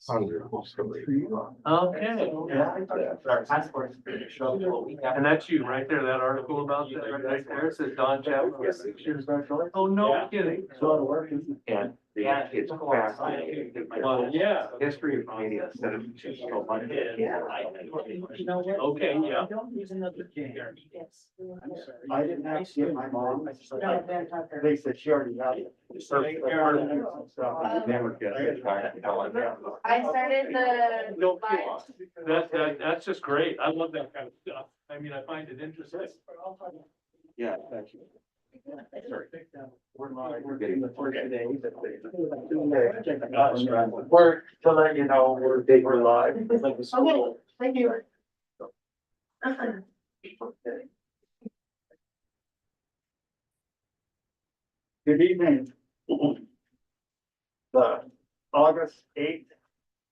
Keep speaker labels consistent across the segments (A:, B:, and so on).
A: Okay,
B: Yeah.
A: and that's you right there, that article about that right there, it says Don Chapman. Oh, no kidding.
B: It's a lot of work, isn't it?
C: And it's fascinating.
A: Well, yeah.
C: History of media instead of just so much.
A: Okay, yeah.
B: I didn't have to get my mom. They said she already had it.
C: Never get it.
D: I started the.
A: That's just great. I love that kind of stuff. I mean, I find it interesting.
C: Yeah, thank you.
B: We're live. We're getting the first today. We're to let you know, we're live.
D: Okay, thank you.
B: Good evening. The August 8th,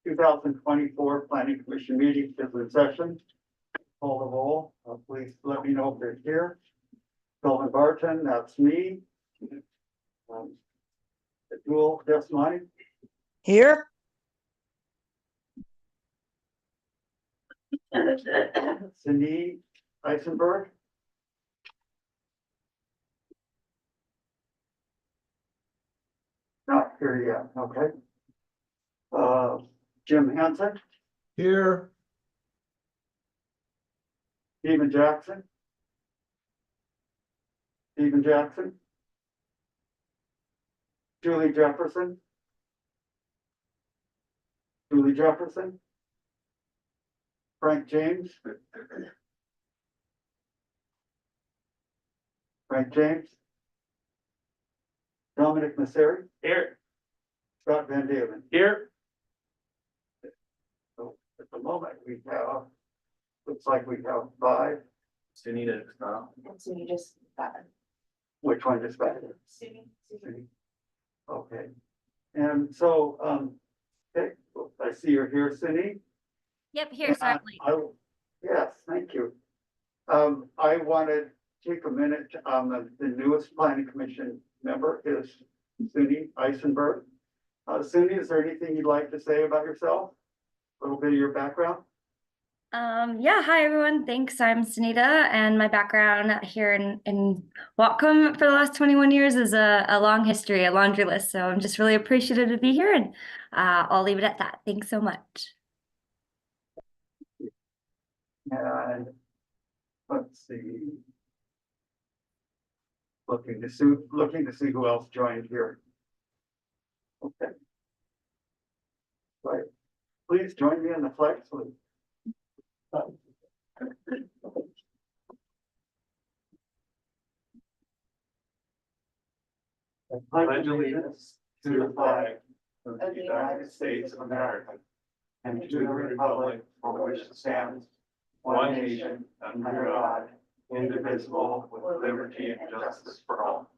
B: 2024 Planning Commission meeting is in session. Call the roll. Please let me know if they're here. Kelvin Barton, that's me. The dual, that's mine.
E: Here?
B: Cindy Eisenberg. Not here yet, okay. Jim Hansen,
F: Here.
B: Stephen Jackson. Stephen Jackson. Julie Jefferson. Julie Jefferson. Frank James. Frank James. Dominic Masseri.
A: Here,
B: Scott Van Dalen.
A: here.
B: So at the moment we have, looks like we have 5.
A: Sunita.
D: So you just got it.
B: Which one just got it? Okay. And so, okay, I see you're here, Cindy.
G: Yep, here, certainly.
B: Yes, thank you. I wanted to take a minute, the newest planning commission member is Cindy Eisenberg. Cindy, is there anything you'd like to say about yourself? A little bit of your background?
G: Yeah, hi everyone. Thanks. I'm Sunita, and my background here in Whatcom for the last 21 years is a long history, a laundry list. So I'm just really appreciative to be here, and I'll leave it at that. Thanks so much.
B: And let's see. Looking to see who else joined here. Okay. Right. Please join me in the flag salute. I pledge allegiance to the flag of the United States of America and to the republic for which it stands, one nation, under God, indivisible, with liberty and justice for all.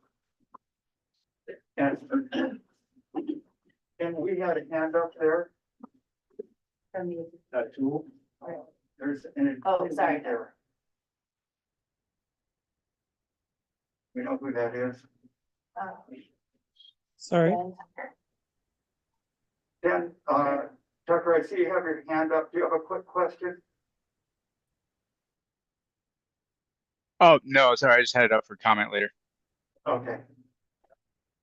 B: And we had a hand up there. Tool. There's an.
D: Oh, sorry.
B: There. We know who that is.
E: Sorry.
B: Then, Tucker, I see you have your hand up. Do you have a quick question?
H: Oh, no, sorry, I just had it up for comment later.
B: Okay.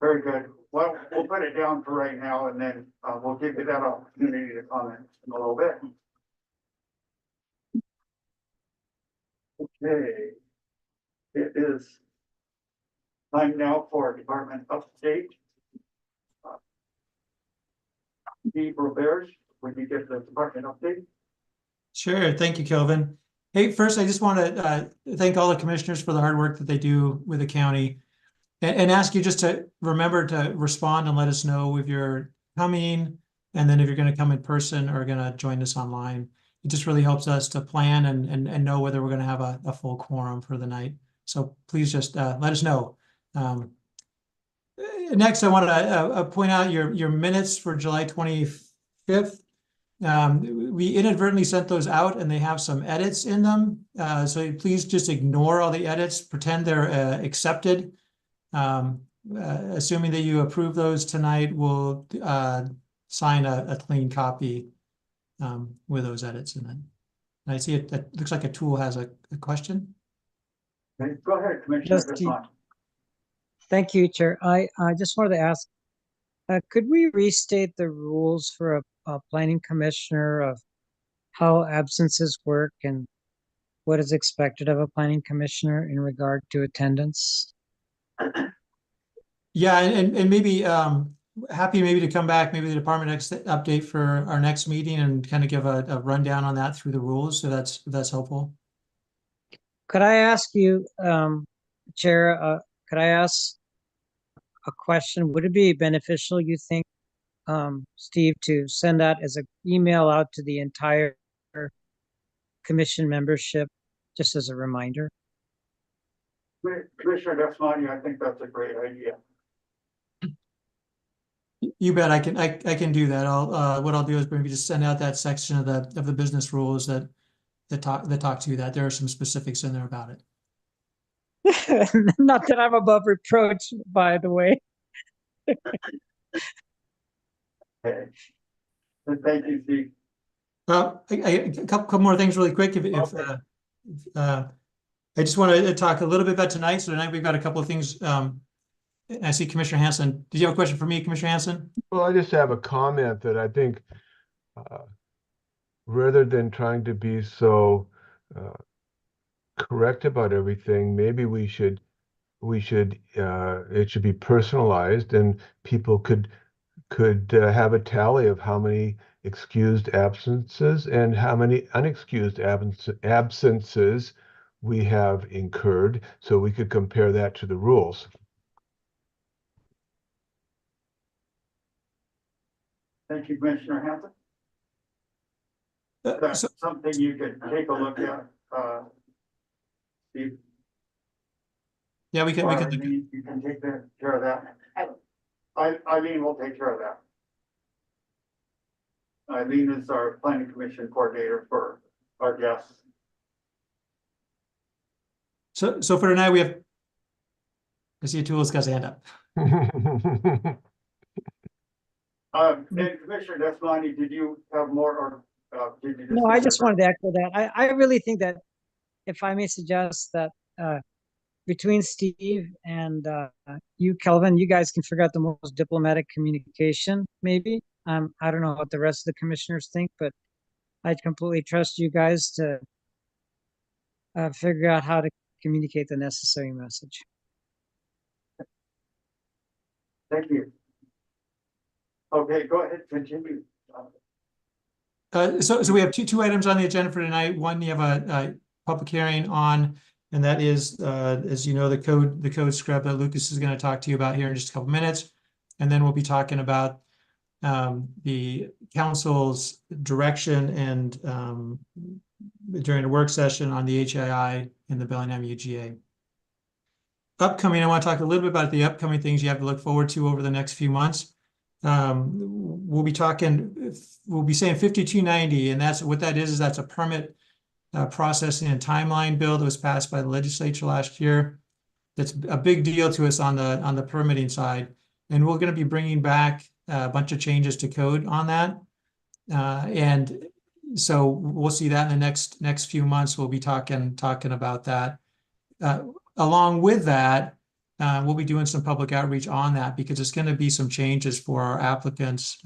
B: Very good. Well, we'll put it down for right now, and then we'll give you that opportunity to comment in a little bit. Okay. It is time now for department update. Steve Roberge, would you give the department update?
F: Sure. Thank you, Kelvin. Hey, first, I just want to thank all the commissioners for the hard work that they do with the county, and ask you just to remember to respond and let us know if you're coming, and then if you're going to come in person or going to join us online. It just really helps us to plan and know whether we're going to have a full quorum for the night. So please just let us know. Next, I want to point out your minutes for July 25th. We inadvertently sent those out, and they have some edits in them. So please just ignore all the edits, pretend they're accepted. Assuming that you approve those tonight, we'll sign a clean copy with those edits in it. And I see it, it looks like a tool has a question.
B: Okay, go ahead, Commissioner
E: Just to-
B: Desmond.
E: Thank you, Chair. I just wanted to ask, could we restate the rules for a planning commissioner of how absences work and what is expected of a planning commissioner in regard to attendance?
F: Yeah, and maybe happy maybe to come back, maybe the department next update for our next meeting and kind of give a rundown on that through the rules, so that's helpful.
E: Could I ask you, Chair, could I ask a question? Would it be beneficial, you think, Steve, to send that as an email out to the entire commission membership, just as a reminder?
B: Commissioner Desmond, I think that's a great idea.
F: You bet, I can do that. I'll what I'll do is maybe just send out that section of the business rules that talk to that. There are some specifics in there about it.
E: Not that I'm above reproach, by the way.
B: Okay. Thank you, Steve.
F: A couple more things really quick.
B: Okay.
F: I just want to talk a little bit about tonight. So tonight we've got a couple of things. I see Commissioner Hanson. Did you have a question for me, Commissioner Hanson?
I: Well, I just have a comment that I think rather than trying to be so correct about everything, maybe it should be personalized, and people could have a tally of how many excused absences and how many unexcused absences we have incurred, so we could compare that to the rules.
B: Thank you, Commissioner Hanson. That's
F: So,
B: something you could take a look at, Steve.
F: yeah, we can look at
B: Eileen, you can take care of that.
D: I will.
B: Eileen will take care of that. Eileen is our planning commission coordinator for our guests.
F: So for tonight we have. I see Atul's got his hand up.
B: And Commissioner Desmond, did you have more, or did you?
E: No, I just wanted to echo that. I really think that, if I may suggest that, between Steve and you, Kelvin, you guys can figure out the most diplomatic communication, maybe. I don't know what the rest of the commissioners think, but I completely trust you guys to figure out how to communicate the necessary message.
B: Thank you. Okay, go ahead, continue.
F: So we have two items on the agenda for tonight. One, you have a public hearing on, and that is, as you know, the code scrub that Lucas is going to talk to you about here in just a couple minutes. And then we'll be talking about the council's direction and during a work session on the HII and the Bellingham UGA. Upcoming, I want to talk a little bit about the upcoming things you have to look forward to over the next few months. We'll be saying 5290, and that's what that is that's a permit processing and timeline bill that was passed by the legislature last year. That's a big deal to us on the permitting side, and we're going to be bringing back a bunch of changes to code on that, and so we'll see that in the next few months. We'll be talking about that. Along with that, we'll be doing some public outreach on that, because it's going to be some changes for our applicants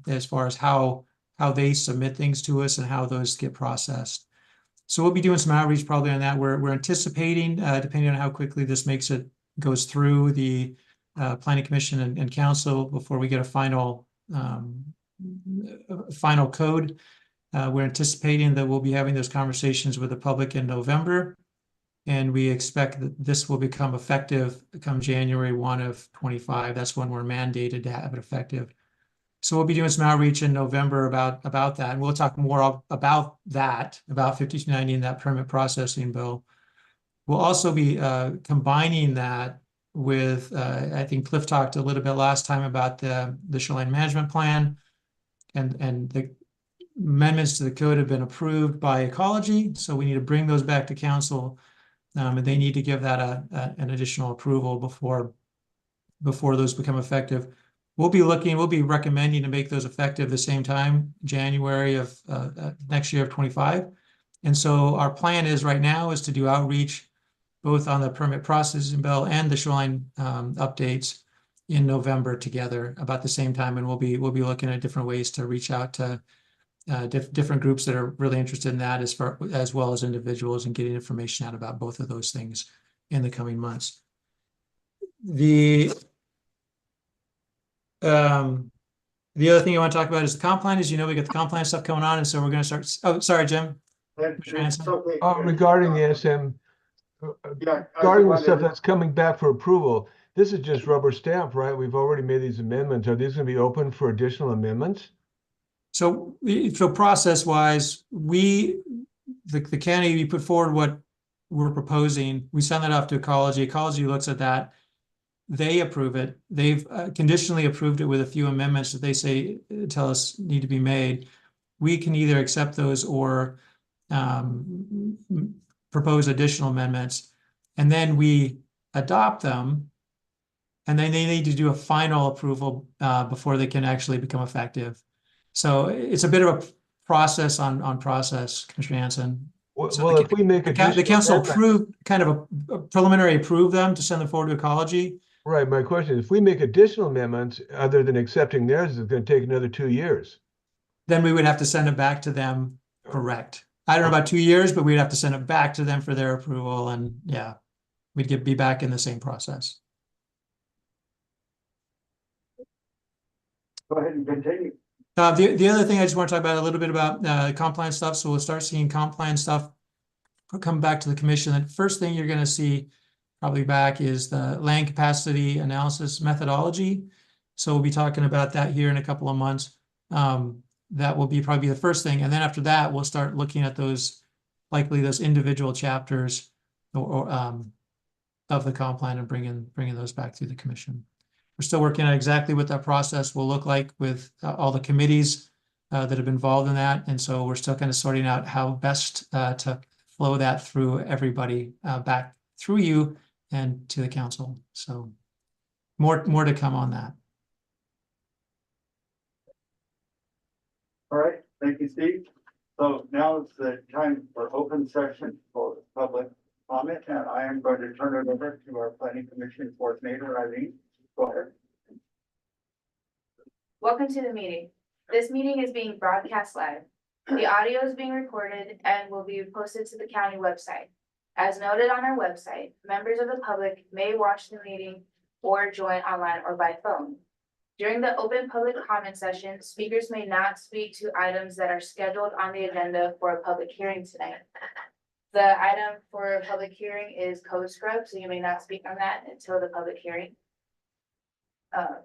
F: as far as how they submit things to us and how those get processed. So we'll be doing some outreach probably on that. We're anticipating, depending on how quickly this goes through the planning commission and council before we get a final code. We're anticipating that we'll be having those conversations with the public in November. And we expect that this will become effective come January 1 of 25. That's when we're mandated to have it effective. So we'll be doing some outreach in November about that. And we'll talk more about that, about 5290 and that permit processing bill. We'll also be combining that with, I think Cliff talked a little bit last time about the shoreline management plan, and the amendments to the code have been approved by ecology. So we need to bring those back to council. And they need to give that an additional approval before those become effective. we'll be recommending to make those effective the same time, January of next year of 25. And so our plan is right now is to do outreach both on the permit processing bill and the shoreline updates in November together about the same time. And we'll be looking at different ways to reach out to different groups that are really interested in that as well as individuals, and getting information out about both of those things in the coming months. The other thing I want to talk about is the comp plan. As you know, we got the comp plan stuff coming on, and so we're going to start. Oh, sorry, Jim.
B: It's okay.
I: Regarding the SM,
B: Yeah, I
I: regarding the
B: wanted
I: stuff
B: to-
I: that's coming back for approval, this is just rubber stamp, right? We've already made these amendments. Are these going to be open for additional amendments?
F: So process wise, the county, we put forward what we're proposing. We send that off to ecology. Ecology looks at that. They approve it. They've conditionally approved it with a few amendments that they say tell us need to be made. We can either accept those or propose additional amendments, and then we adopt them, and then they need to do a final approval before they can actually become effective. So it's a bit of a process on process, Commissioner Hanson. So
I: Well, if we make
F: the
I: additional
F: council
I: amendments-
F: approved, kind of a preliminary approve them to send them forward to ecology.
I: Right, my question is, if we make additional amendments, other than accepting theirs, it's going to take another 2 years.
F: Then we would have to send it back to them, correct? I don't know about 2 years, but we'd have to send it back to them for their approval, and yeah, we'd be back in the same process.
B: Go ahead and continue.
F: The other thing I just want to talk about a little bit about comp plan stuff. So we'll start seeing comp plan stuff come back to the commission. The first thing you're going to see probably back is the land capacity analysis methodology. So we'll be talking about that here in a couple of months. That will be probably the first thing. And then after that, we'll start looking at those individual chapters of the comp plan and bringing those back through the commission. We're still working on exactly what that process will look like with all the committees that have been involved in that. And so we're still kind of sorting out how best to flow that through everybody back through you and to the council. So more to come on that.
B: All right, thank you, Steve. So now is the time for open session for public comment, and I am going to turn it over to our planning commission coordinator, Eileen. Go ahead.
D: Welcome to the meeting. This meeting is being broadcast live. The audio is being recorded and will be posted to the county website. As noted on our website, members of the public may watch the meeting or join online or by phone. During the open public comment session, speakers may not speak to items that are scheduled on the agenda for a public hearing tonight. The item for a public hearing is code scrub, so you may not speak on that until the public hearing.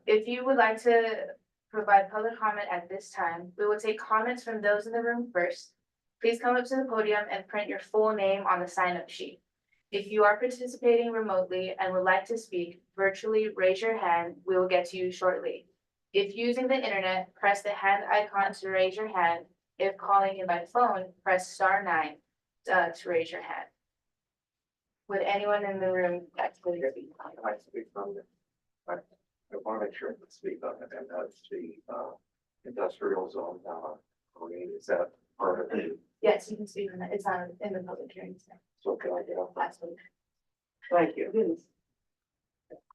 D: If you would like to provide public comment at this time, we will take comments from those in the room first. Please come up to the podium and print your full name on the sign-up sheet. If you are participating remotely and would like to speak, virtually raise your hand. We will get to you shortly. If using the internet, press the hand icon to raise your hand. If calling in by phone, press *9 to raise your hand. Would anyone in the room like to speak?
C: I speak from the, I want to make sure I can speak on it, and that's the industrial zone. Is that part of it?
D: Yes, you can speak on that. It's not in the public hearing tonight.
C: So can I get off?
D: Last week.
C: Thank you.
D: It is.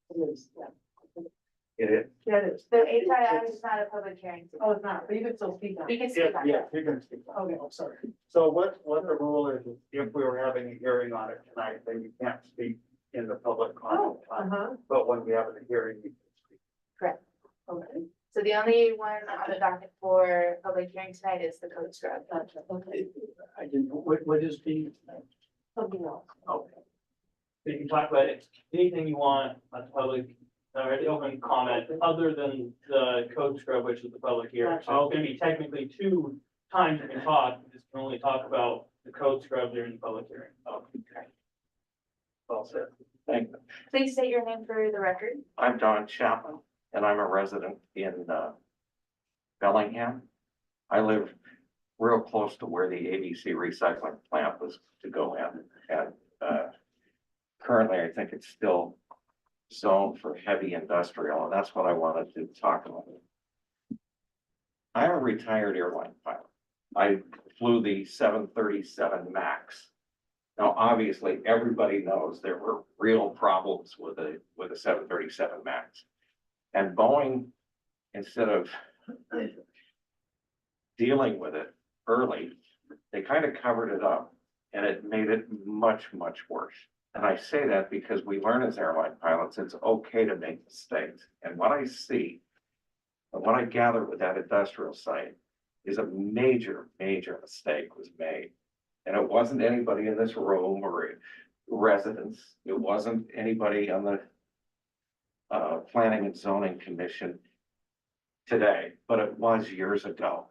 D: It is, yeah.
C: It is.
D: Yeah, it is. The HII is not a public hearing.
J: Oh, it's not, but you can still speak on
D: You
J: it.
D: can speak on it.
B: Yeah, you're gonna speak.
J: Okay, I'm sorry.
B: So what the rule is, if we were having a hearing on it tonight, then you can't speak in the public comment time. But when we have a hearing, you can speak.
D: Correct. Okay. So the only one on the docket for public hearing tonight is the code scrub.
J: Gotcha, okay.
A: I didn't, what is the,
J: Something else.
A: okay. So you can talk about anything you want on public, or the open comment, other than the code scrub, which is the public hearing. So it's gonna be technically 2 times you can talk, you just can only talk about the code scrub during the public hearing. Okay. Well said.
C: Thank you.
D: Please state your name for the record.
C: I'm Don Chapman, and I'm a resident in Bellingham. I live real close to where the ABC recycling plant was to go in, and currently I think it's still zone for heavy industrial, and that's what I wanted to talk about. I'm a retired airline pilot. I flew the 737 MAX. Now, obviously, everybody knows there were real problems with a 737 MAX. And Boeing, instead of dealing with it early, they kind of covered it up, and it made it much, much worse. And I say that because we learn as airline pilots, it's okay to make mistakes. And what I see, and what I gather with that industrial site is a major, major mistake was made. And it wasn't anybody in this room or residents. It wasn't anybody on the Planning and Zoning Commission today, but it was years ago.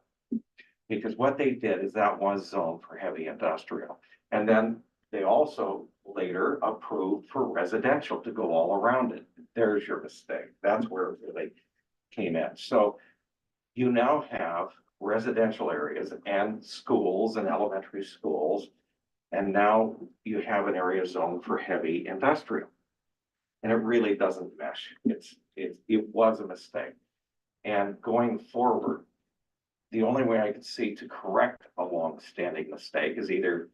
C: Because what they did is that was zoned for heavy industrial. And then they also later approved for residential to go all around it. There's your mistake. That's where it really came in. So you now have residential areas and schools and elementary schools. And now you have an area zoned for heavy industrial. And it really doesn't mesh. It was a mistake. And going forward, the only way I could see to correct a long-standing mistake is either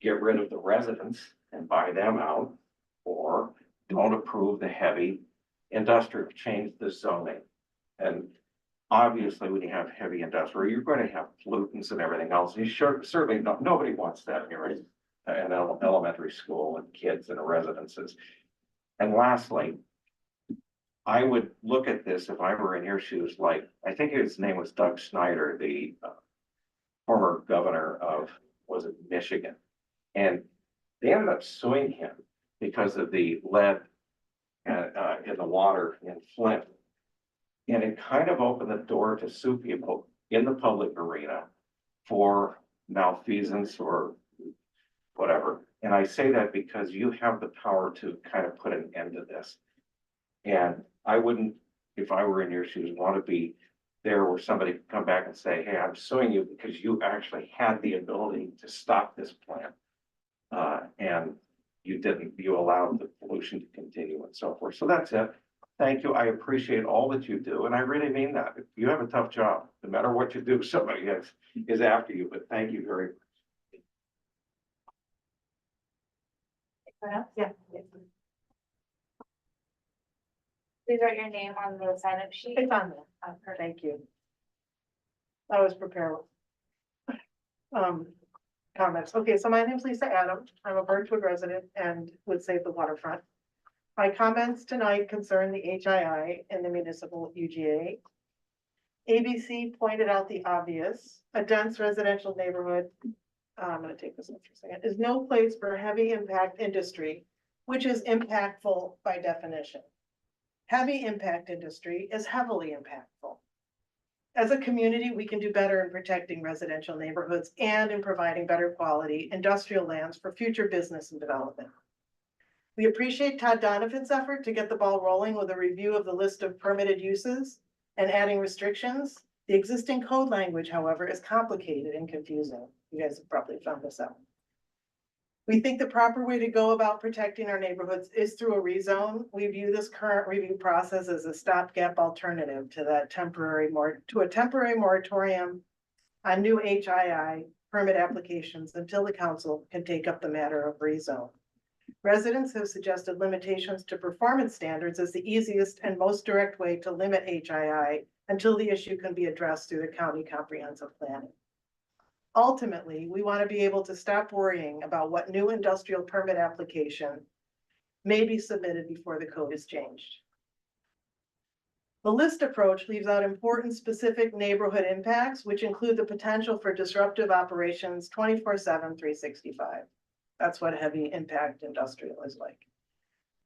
C: get rid of the residents and buy them out, or don't approve the heavy industrial, change the zoning. And obviously, when you have heavy industrial, you're going to have pollutants and everything else. You certainly not, nobody wants that here in an elementary school and kids and residences. And lastly, I would look at this if I were in your shoes, like, I think his name was Doug Snyder, the former governor of, was it Michigan? And they ended up suing him because of the lead in the water in Flint. And it kind of opened the door to sue people in the public arena for malfeasance or whatever. And I say that because you have the power to kind of put an end to this. And I wouldn't, if I were in your shoes, want to be there where somebody could come back and say, hey, I'm suing you because you actually had the ability to stop this plant. And you didn't, you allowed the pollution to continue and so forth. So that's it. Thank you. I appreciate all that you do. And I really mean that. You have a tough job. No matter what you do, somebody is after you, but thank you very much.
J: Yeah.
D: Please write your name on the sign-up sheet.
J: It's on there. Thank you. I was prepared. Comments. Okay, so my name's Lisa Adams. I'm a Birchwood resident and would save the waterfront. My comments tonight concern the HII and the municipal UGA. ABC pointed out the obvious. A dense residential neighborhood, I'm going to take this one for a second, is no place for heavy impact industry, which is impactful by definition. Heavy impact industry is heavily impactful. As a community, we can do better in protecting residential neighborhoods and in providing better quality industrial lands for future business and development. We appreciate Todd Donovan's effort to get the ball rolling with a review of the list of permitted uses and adding restrictions. The existing code language, however, is complicated and confusing. You guys have probably found this out. We think the proper way to go about protecting our neighborhoods is through a rezone. We view this current review process as a stopgap alternative to that temporary moratorium on new HII permit applications until the council can take up the matter of rezone. Residents have suggested limitations to performance standards as the easiest and most direct way to limit HII until the issue can be addressed through the county comprehensive planning. Ultimately, we want to be able to stop worrying about what new industrial permit application may be submitted before the code is changed. The list approach leaves out important specific neighborhood impacts, which include the potential for disruptive operations 24/7, 365. That's what heavy impact industrial is like.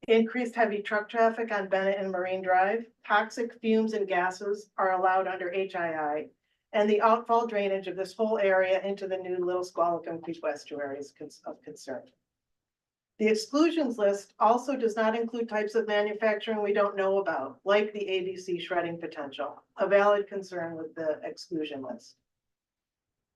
J: Increased heavy truck traffic on Bennett and Marine Drive, toxic fumes and gases are allowed under HII, and the outfall drainage of this whole area into the new Little Squalicum Creek estuary is of concern. The exclusions list also does not include types of manufacturing we don't know about, like the ABC shredding potential, a valid concern with the exclusion list.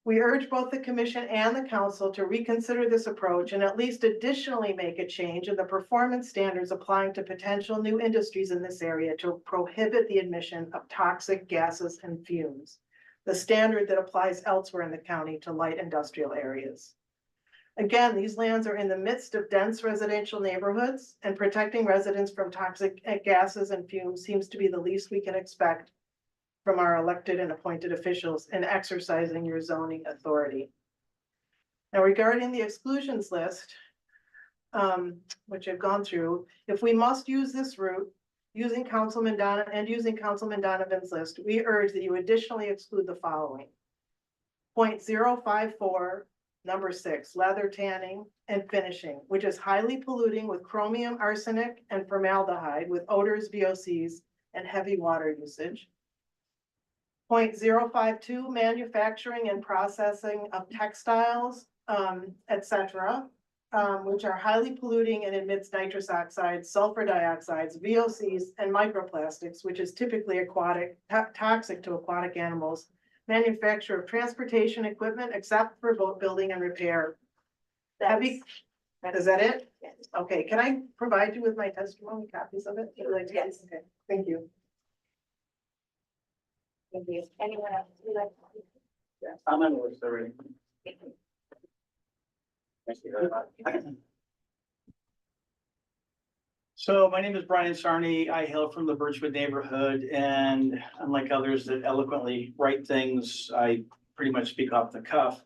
J: We urge both the commission and the council to reconsider this approach and at least additionally make a change in the performance standards applying to potential new industries in this area to prohibit the admission of toxic gases and fumes, the standard that applies elsewhere in the county to light industrial areas. Again, these lands are in the midst of dense residential neighborhoods, and protecting residents from toxic gases and fumes seems to be the least we can expect from our elected and appointed officials in exercising your zoning authority. Now, regarding the exclusions list, which I've gone through, if we must use this route, using Councilman Donovan's list, we urge that you additionally exclude the following. 0.054, number 6, leather tanning and finishing, which is highly polluting with chromium, arsenic, and formaldehyde with odors, VOCs, and heavy water usage. 0.052, manufacturing and processing of textiles, etc., which are highly polluting and emits nitrous oxides, sulfur dioxides, VOCs, and microplastics, which is typically toxic to aquatic animals. Manufacture of transportation equipment, except for boat building and repair. Is that it?
D: Yes.
J: Okay, can I provide you with my testimony, copies of it?
D: Yes.
J: Okay, thank you.
D: Thank you. Anyone else? Would like to-
A: Yeah, I'm on the list already.
D: Thank you.
A: Thank you very much.
K: So my name is Brian Sarney. I hail from the Birchwood neighborhood, and unlike others that eloquently write things, I pretty much speak off the cuff.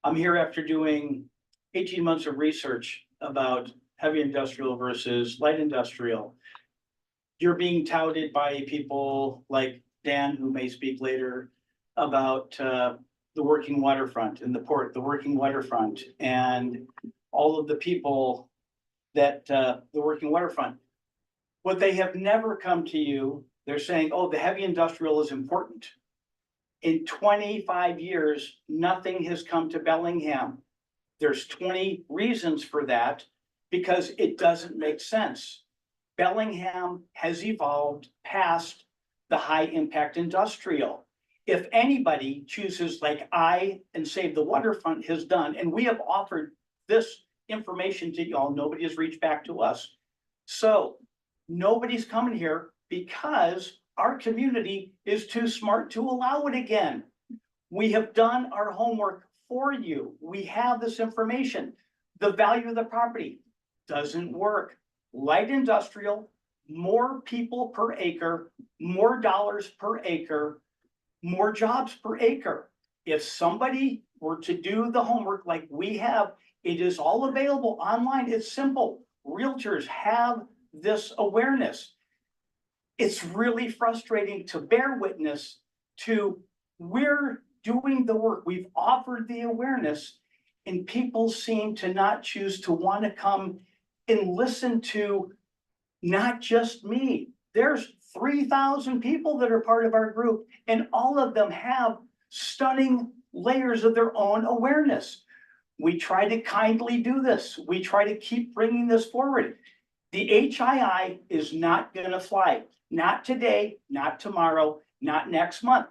K: I'm here after doing 18 months of research about heavy industrial versus light industrial. You're being touted by people like Dan, who may speak later, about the working waterfront and the port, the working waterfront, and all of the people that the working waterfront. What they have never come to you, they're saying, oh, the heavy industrial is important. In 25 years, nothing has come to Bellingham. There's 20 reasons for that because it doesn't make sense. Bellingham has evolved past the high impact industrial. If anybody chooses, like I and Save the Waterfront has done, and we have offered this information to y'all, nobody has reached back to us. So nobody's coming here because our community is too smart to allow it again. We have done our homework for you. We have this information. The value of the property doesn't work. Light industrial, more people per acre, more dollars per acre, more jobs per acre. If somebody were to do the homework like we have, it is all available online. It's simple. Realtors have this awareness. It's really frustrating to bear witness to. We're doing the work. We've offered the awareness, and people seem to not choose to want to come and listen to not just me. There's 3,000 people that are part of our group, and all of them have stunning layers of their own awareness. We try to kindly do this. We try to keep bringing this forward. The HII is not going to fly. Not today, not tomorrow, not next month.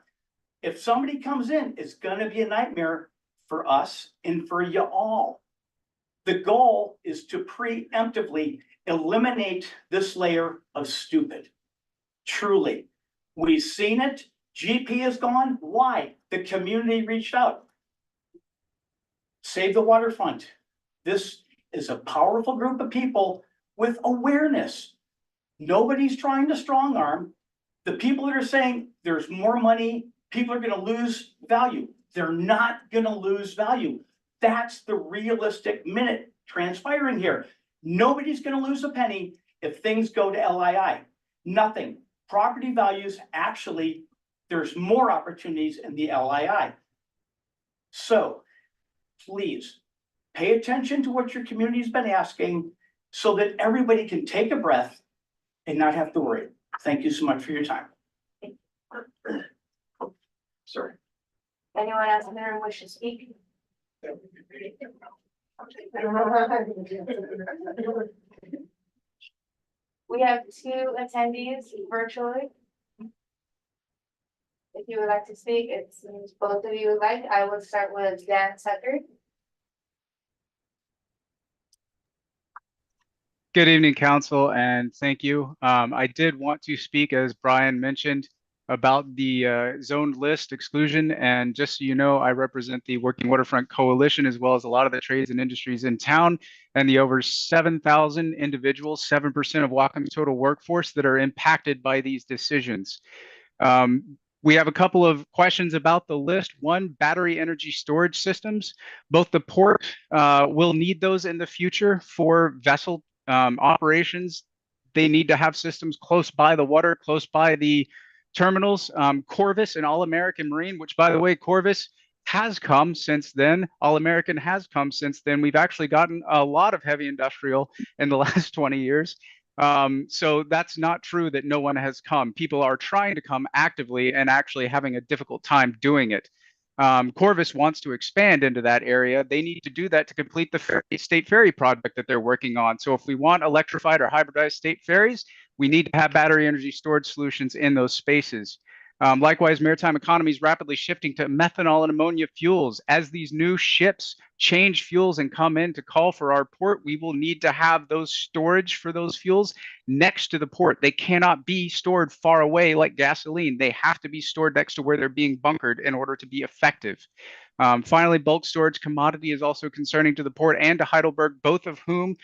K: If somebody comes in, it's going to be a nightmare for us and for you all. The goal is to preemptively eliminate this layer of stupid. Truly, we've seen it. GP is gone. Why? The community reached out. Save the Waterfront. This is a powerful group of people with awareness. Nobody's trying to strong arm. The people that are saying there's more money, people are going to lose value. They're not going to lose value. That's the realistic minute transpiring here. Nobody's going to lose a penny if things go to LII. Nothing. Property values, actually, there's more opportunities in the LII. So please pay attention to what your community's been asking so that everybody can take a breath and not have to worry. Thank you so much for your time. Sorry.
D: Anyone else in there wish to speak? We have 2 attendees virtually. if you would like to speak, it seems both of you would like. I will start with Dan Tucker.
H: Good evening, council, and thank you. I did want to speak, as Brian mentioned, about the zoned list exclusion. And just so you know, I represent the Working Waterfront Coalition, as well as a lot of the trades and industries in town, and the over 7,000 individuals, 7% of Whatcom's total workforce that are impacted by these decisions. We have a couple of questions about the list. One, battery energy storage systems. Both the port will need those in the future for vessel operations. They need to have systems close by the water, close by the terminals. Corvus and All American Marine, which, by the way, Corvus has come since then. All American has come since then. We've actually gotten a lot of heavy industrial in the last 20 years. So that's not true that no one has come. People are trying to come actively and actually having a difficult time doing it. Corvus wants to expand into that area. They need to do that to complete the state ferry project that they're working on. So if we want electrified or hybridized state ferries, we need to have battery energy storage solutions in those spaces. Likewise, maritime economy is rapidly shifting to methanol and ammonia fuels. As these new ships change fuels and come in to call for our port, we will need to have those storage for those fuels next to the port. They cannot be stored far away like gasoline. They have to be stored next to where they're being bunkered in order to be effective. Finally, bulk storage commodity is also concerning to the port and to Heidelberg, both of whom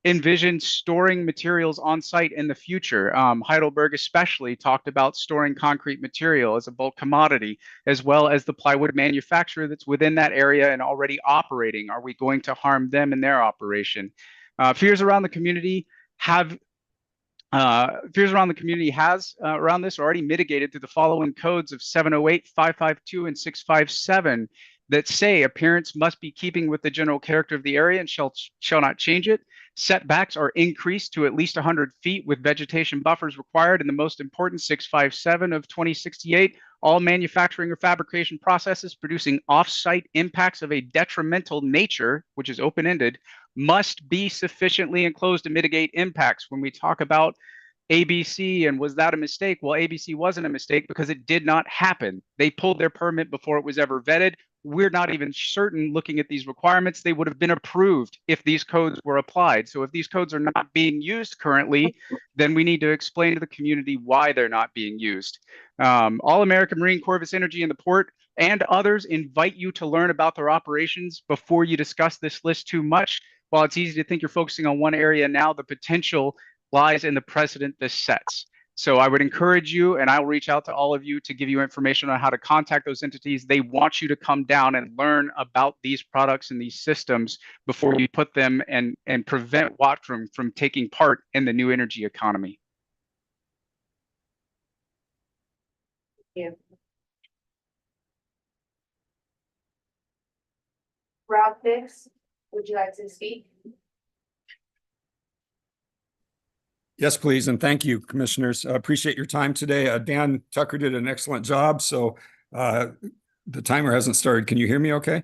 H: envision storing materials on site in the future. Heidelberg especially talked about storing concrete material as a bulk commodity, as well as the plywood manufacturer that's within that area and already operating. Are we going to harm them in their operation? Fears around the community has around this already mitigated through the following codes of 708, 552, and 657 that say appearance must be keeping with the general character of the area and shall not change it. Setbacks are increased to at least 100 feet with vegetation buffers required. And the most important 657 of 2068, all manufacturing or fabrication processes producing off-site impacts of a detrimental nature, which is open-ended, must be sufficiently enclosed to mitigate impacts. When we talk about ABC and was that a mistake? Well, ABC wasn't a mistake because it did not happen. They pulled their permit before it was ever vetted. We're not even certain, looking at these requirements, they would have been approved if these codes were applied. So if these codes are not being used currently, then we need to explain to the community why they're not being used. All American Marine, Corvus Energy, and the port and others invite you to learn about their operations before you discuss this list too much. While it's easy to think you're focusing on one area now, the potential lies in the precedent this sets. So I would encourage you, and I will reach out to all of you to give you information on how to contact those entities. They want you to come down and learn about these products and these systems before you put them and prevent Whatcom from taking part in the new energy economy.
D: Thank you. Rob Fix, would you like to speak?
L: Yes, please. And thank you, commissioners. I appreciate your time today. Dan Tucker did an excellent job. So the timer hasn't started. Can you hear me okay?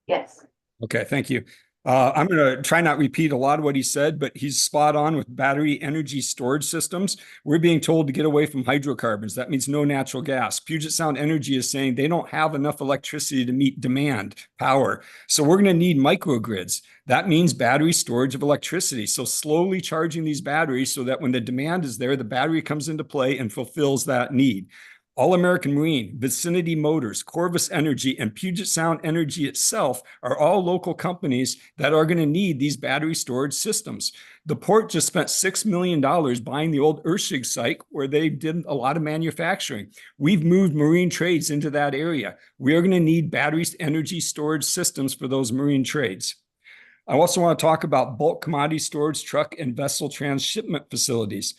D: Yes.
L: Okay, thank you. I'm going to try not repeat a lot of what he said, but he's spot on with battery energy storage systems. We're being told to get away from hydrocarbons. That means no natural gas. Puget Sound Energy is saying they don't have enough electricity to meet demand power. So we're going to need microgrids. That means battery storage of electricity. So slowly charging these batteries so that when the demand is there, the battery comes into play and fulfills that need. All American Marine, Vicinity Motors, Corvus Energy, and Puget Sound Energy itself are all local companies that are going to need these battery storage systems. The port just spent $6 million buying the old Erschig site where they did a lot of manufacturing. We've moved marine trades into that area. We are going to need battery energy storage systems for those marine trades. I also want to talk about bulk commodity storage, truck, and vessel transshipment facilities.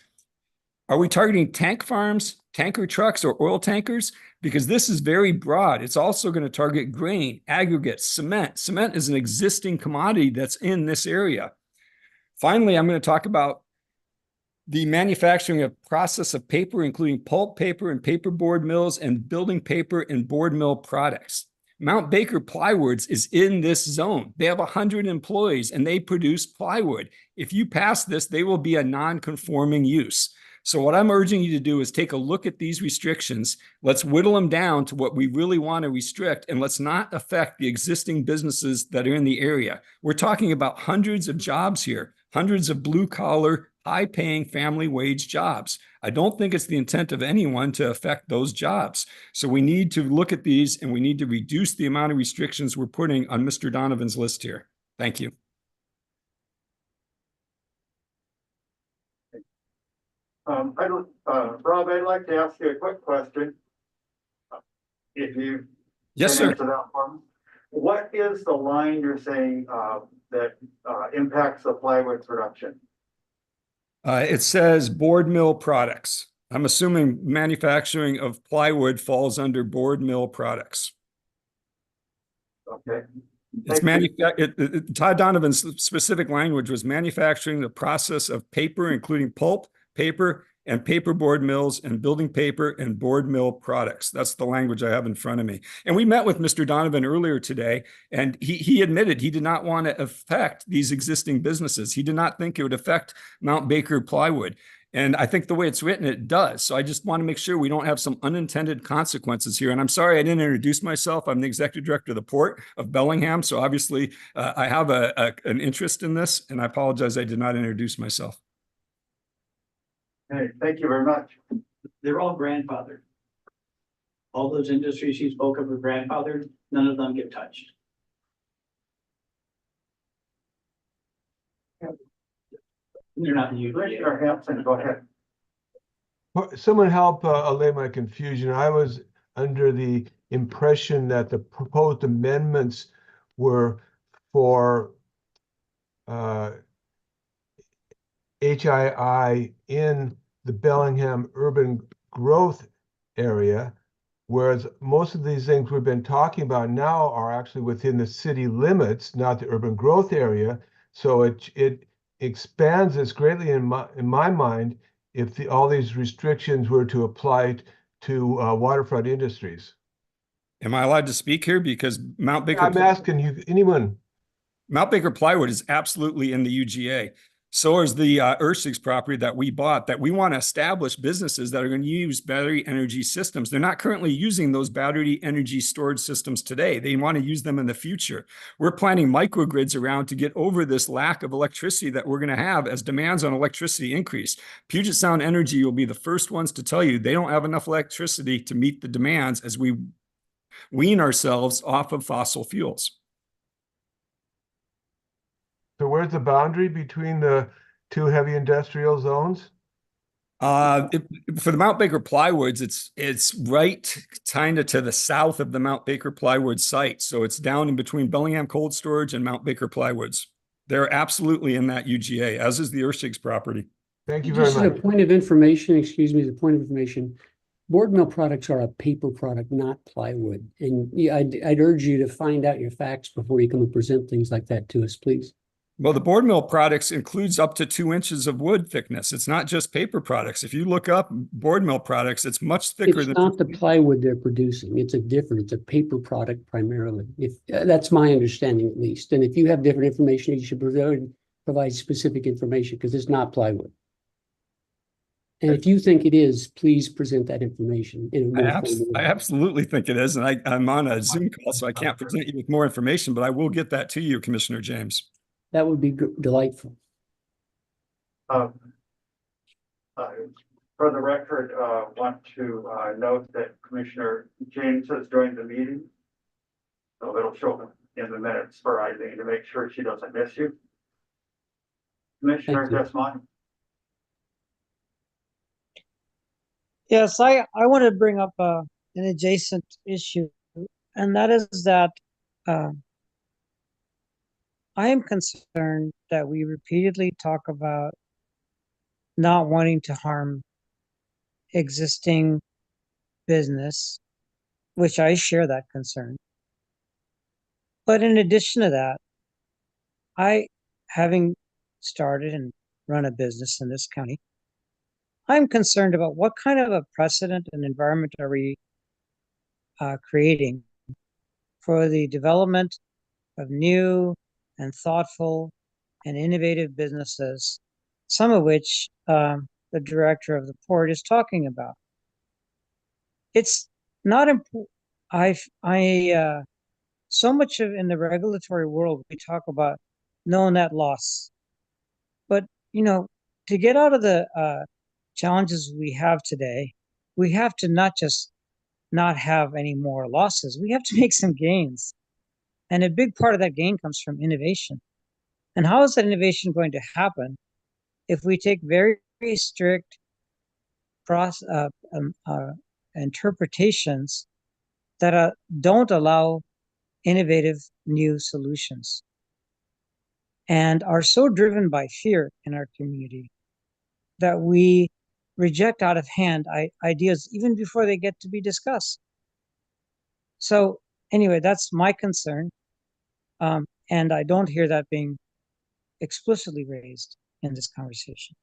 L: Are we targeting tank farms, tanker trucks, or oil tankers? Because this is very broad. It's also going to target grain, aggregates, cement. Cement is an existing commodity that's in this area. Finally, I'm going to talk about the manufacturing of process of paper, including pulp paper and paperboard mills and building paper and board mill products. Mount Baker Plywoods is in this zone. They have 100 employees and they produce plywood. If you pass this, they will be a non-conforming use. So what I'm urging you to do is take a look at these restrictions. Let's whittle them down to what we really want to restrict, and let's not affect the existing businesses that are in the area. We're talking about hundreds of jobs here, hundreds of blue collar, high paying family wage jobs. I don't think it's the intent of anyone to affect those jobs. So we need to look at these and we need to reduce the amount of restrictions we're putting on Mr. Donovan's list here. Thank you.
B: Rob, I'd like to ask you a quick question. If you
L: Yes,
B: can
L: sir.
B: answer that for me. What is the line you're saying, that, impacts the plywood production?
L: It says board mill products. I'm assuming manufacturing of plywood falls under board mill products.
B: Okay.
L: It's Todd Donovan's specific language was manufacturing the process of paper, including pulp, paper, and paperboard mills and building paper and board mill products. That's the language I have in front of me. And we met with Mr. Donovan earlier today, and he admitted he did not want to affect these existing businesses. He did not think it would affect Mount Baker plywood. And I think the way it's written, it does. So I just want to make sure we don't have some unintended consequences here. And I'm sorry I didn't introduce myself. I'm the executive director of the Port of Bellingham. So obviously I have an interest in this, and I apologize I did not introduce myself.
B: Hey, thank you very much.
K: They're all grandfathered. All those industries you spoke of are grandfathered, none of them get touched. They're not in the UGA.
B: Commissioner Hampson, go ahead.
I: Someone help allay my confusion. I was under the impression that the proposed amendments were for HII in the Bellingham urban growth area, whereas most of these things we've been talking about now are actually within the city limits, not the urban growth area. So it expands this greatly in my mind if all these restrictions were to apply to waterfront industries.
L: Am I allowed to speak here? Because Mount Baker.
I: I'm asking you, anyone.
L: Mount Baker plywood is absolutely in the UGA. So is the Ursig's property that we bought, that we want to establish businesses that are going to use battery energy systems. They're not currently using those battery energy storage systems today. They want to use them in the future. We're planning microgrids around to get over this lack of electricity that we're going to have as demands on electricity increase. Puget Sound Energy will be the first ones to tell you they don't have enough electricity to meet the demands as we wean ourselves off of fossil fuels.
I: So where's the boundary between the two heavy industrial zones?
L: For the Mount Baker plywoods, it's right kind of to the south of the Mount Baker plywood site. So it's down in between Bellingham Cold Storage and Mount Baker plywoods. They're absolutely in that UGA, as is the Ursig's property.
I: Thank you very
M: Just
I: much.
M: as a point of information, excuse me, the point of information, board mill products are a paper product, not plywood. And yeah, I'd urge you to find out your facts before you come and present things like that to us, please.
L: Well, the board mill products includes up to 2 inches of wood thickness. It's not just paper products. If you look up board mill products, it's much thicker
M: It's
L: than.
M: not the plywood they're producing. It's a paper product primarily. If that's my understanding at least. And if you have different information, you should provide specific information because it's not plywood. And if you think it is, please present that information in a more formal way.
L: I absolutely think it is. And I'm on a Zoom call, so I can't present you with more information, but I will get that to you, Commissioner James.
M: That would be delightful.
B: For the record, want to note that Commissioner James has joined the meeting. So it'll show up in the minutes for Eileen to make sure she doesn't miss you. Commissioner Desmond.
E: Yes, I want to bring up an adjacent issue, and that is that I am concerned that we repeatedly talk about not wanting to harm existing business, which I share that concern. But in addition to that, having started and run a business in this county, I'm concerned about what kind of a precedent and environment are we creating for the development of new and thoughtful and innovative businesses, some of which the director of the port, is talking about. It's not important. So much of in the regulatory world, we talk about no net loss. But, to get out of the challenges we have today, we have to not just not have any more losses. We have to make some gains. And a big part of that gain comes from innovation. And how is that innovation going to happen if we take very, very strict interpretations that don't allow innovative new solutions and are so driven by fear in our community that we reject out of hand ideas even before they get to be discussed. So anyway, that's my concern. And I don't hear that being explicitly raised in this conversation.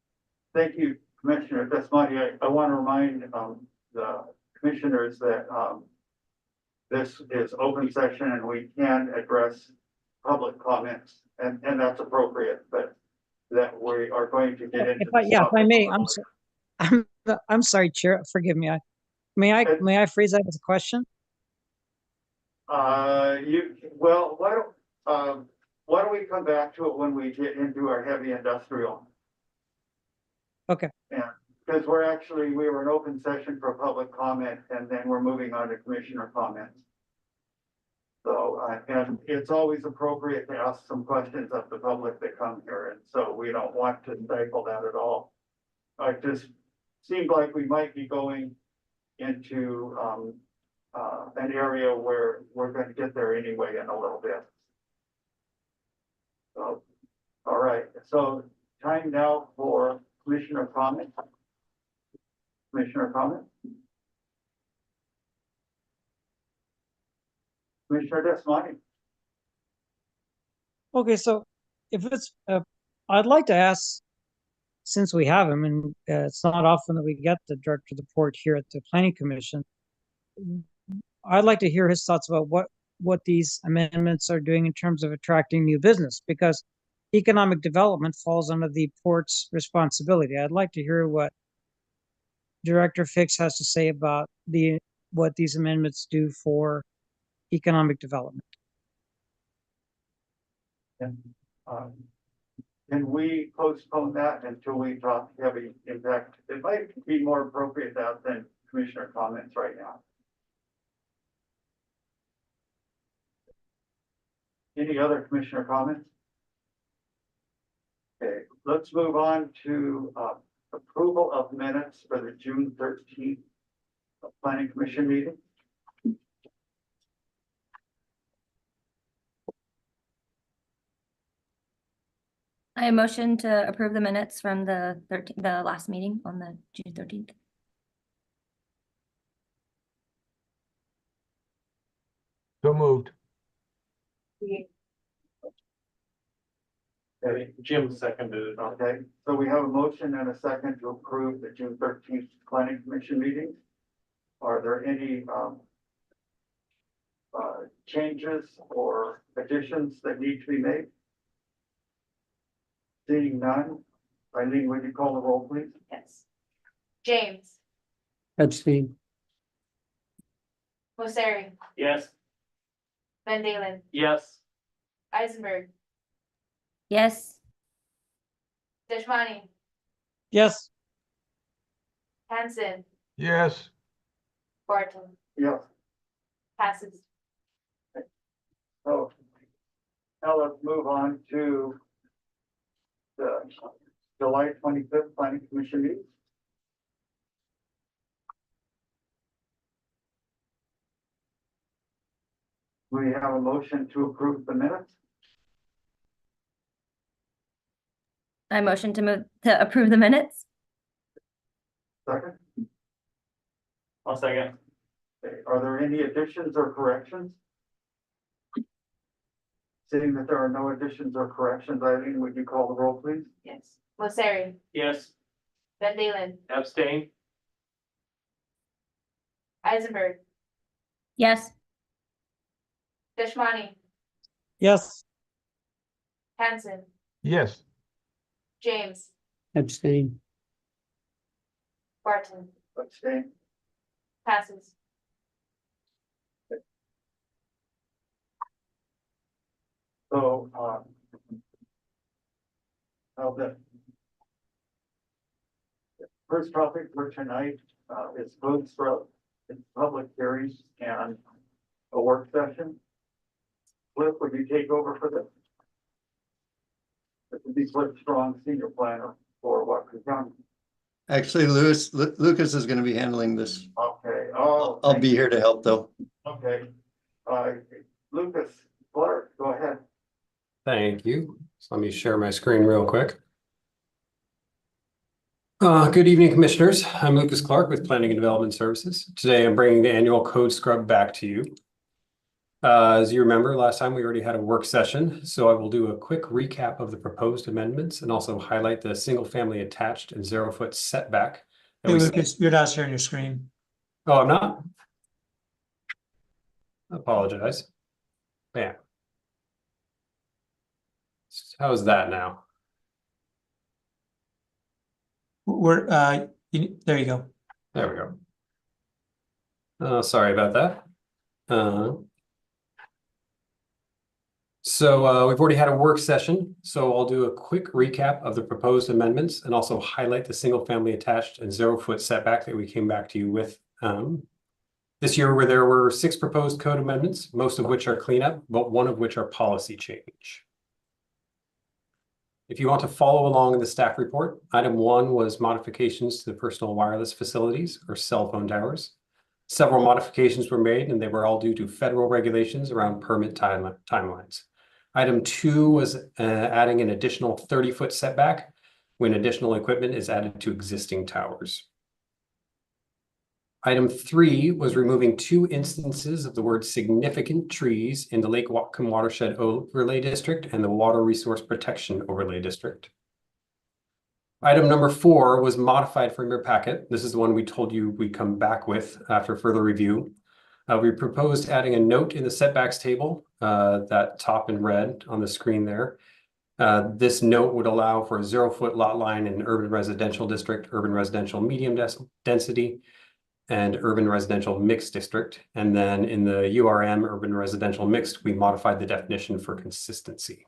B: Thank you, Commissioner Desmati. I want to remind the commissioners that this is open session and we can address public comments, and that's appropriate, but that we are going to get into.
E: If I may, I'm sorry, Chair, forgive me. May I phrase that as a question?
B: Why don't we come back to it when we get into our heavy industrial?
E: Okay.
B: Yeah, because we were in open session for public comment, and then we're moving on to commissioner comments. So, and it's always appropriate to ask some questions of the public that come here, and so we don't want to stifle that at all. It just seemed like we might be going into an area where we're going to get there anyway in a little bit. So, all right, so time now for commissioner comment. Commissioner comment. Commissioner Desmati.
E: Okay, so if it's, I'd like to ask, since we have him, and it's not often that we get the director of the port here at the Planning Commission, I'd like to hear his thoughts about what these amendments are doing in terms of attracting new business, because economic development falls under the port's responsibility. I'd like to hear what Director Fix has to say about what these amendments do for economic development.
B: And, can we postpone that until we talk heavy impact? It might be more appropriate that than commissioner comments right now. Any other commissioner comments? Okay, let's move on to approval of minutes for the June 13th Planning Commission meeting.
G: I motion to approve the minutes from the last meeting on the June 13th.
I: So moved.
B: Okay,
A: Jim seconded it.
B: okay, so we have a motion and a second to approve the June 13th Planning Commission meeting. Are there any changes or additions that need to be made? Seeing none, Eileen, would you call the roll, please?
D: Yes. James,
M: Abstain.
D: Mosseri,
A: Yes.
D: Van Dalen,
A: Yes.
D: Eisenberg,
G: Yes.
D: Deshmani,
E: Yes.
D: Hanson,
I: Yes.
D: Barton,
B: Yes.
D: passes.
B: So now let's move on to the July 25th Planning Commission meeting. We have a motion to approve the minutes.
G: I motion to approve the minutes.
B: Second,
A: I'll second.
B: okay, are there any additions or corrections? Seeing that there are no additions or corrections, Eileen, would you call the roll, please?
D: Yes. Mosseri,
A: Yes.
D: Van Dalen,
A: Abstain.
D: Eisenberg,
G: Yes.
D: Deshmani,
E: Yes.
D: Hanson,
I: Yes.
D: James,
M: Abstain.
D: Barton,
B: Abstain.
D: passes.
B: So, the first topic for tonight, is food scrub, it's public hearings and a work session. Cliff, would you take over for this? This would be Cliff Strong, senior planner for Whatcom.
N: Actually, Lucas is gonna be handling this.
B: Okay, oh.
N: I'll be here to help though.
B: Okay, Lucas, Clark, go ahead.
O: Thank you. So let me share my screen real quick. Good evening, Commissioners. I'm Lucas Clark with Planning and Development Services. Today, I'm bringing the annual code scrub back to you. As you remember, last time we already had a work session, so I will do a quick recap of the proposed amendments and also highlight the single-family attached and 0-foot setback.
F: Hey, Lucas, you're not sharing your screen.
O: Oh, I'm not? I apologize. Bam. How's that now?
F: We're, there you go.
O: There we go. Sorry about that. So we've already had a work session, so I'll do a quick recap of the proposed amendments and also highlight the single family attached and 0-foot setback that we came back to you with this year, where there were 6 proposed code amendments, most of which are cleanup, but one of which are policy change. If you want to follow along in the staff report, item 1 was modifications to the personal wireless facilities or cell phone towers. Several modifications were made, and they were all due to federal regulations around permit timelines. Item 2 was adding an additional 30-foot setback when additional equipment is added to existing towers. Item 3 was removing 2 instances of the word significant trees in the Lake Whatcom Watershed Overlay District and the Water Resource Protection Overlay District. Item number 4 was modified from your packet. This is the one we told you we'd come back with after further review. We proposed adding a note in the setbacks table, that top in red on the screen there. This note would allow for a 0-foot lot line in urban residential district, urban residential medium density, and urban residential mixed district. And then in the URM, urban residential mixed, we modified the definition for consistency.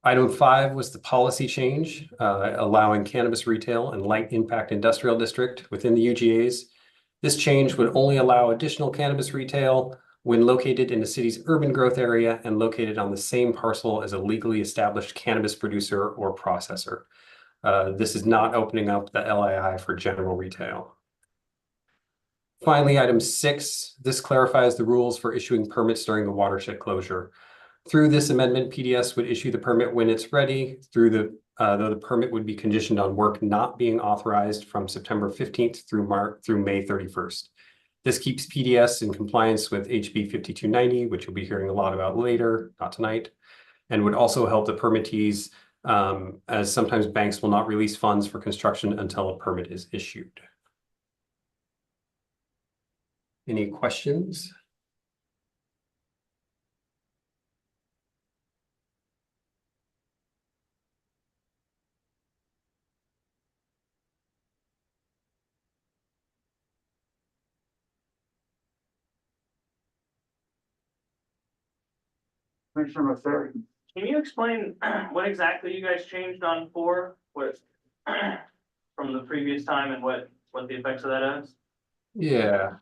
O: Item 5 was the policy change, allowing cannabis retail and light impact industrial district within the UGAs. This change would only allow additional cannabis retail when located in the city's urban growth area and located on the same parcel as a legally established cannabis producer or processor. This is not opening up the LII for general retail. Finally, item 6, this clarifies the rules for issuing permits during the watershed closure. Through this amendment, PDS would issue the permit when it's ready, though the permit would be conditioned on work not being authorized from September 15th through May 31st. This keeps PDS in compliance with HB 5290, which you'll be hearing a lot about later, not tonight, and would also help the permittees, as sometimes banks will not release funds for construction until a permit is issued. Any questions?
B: Commissioner Masseri.
A: Can you explain what exactly you guys changed on 4, what from the previous time and what the effects of that is?
O: Yeah.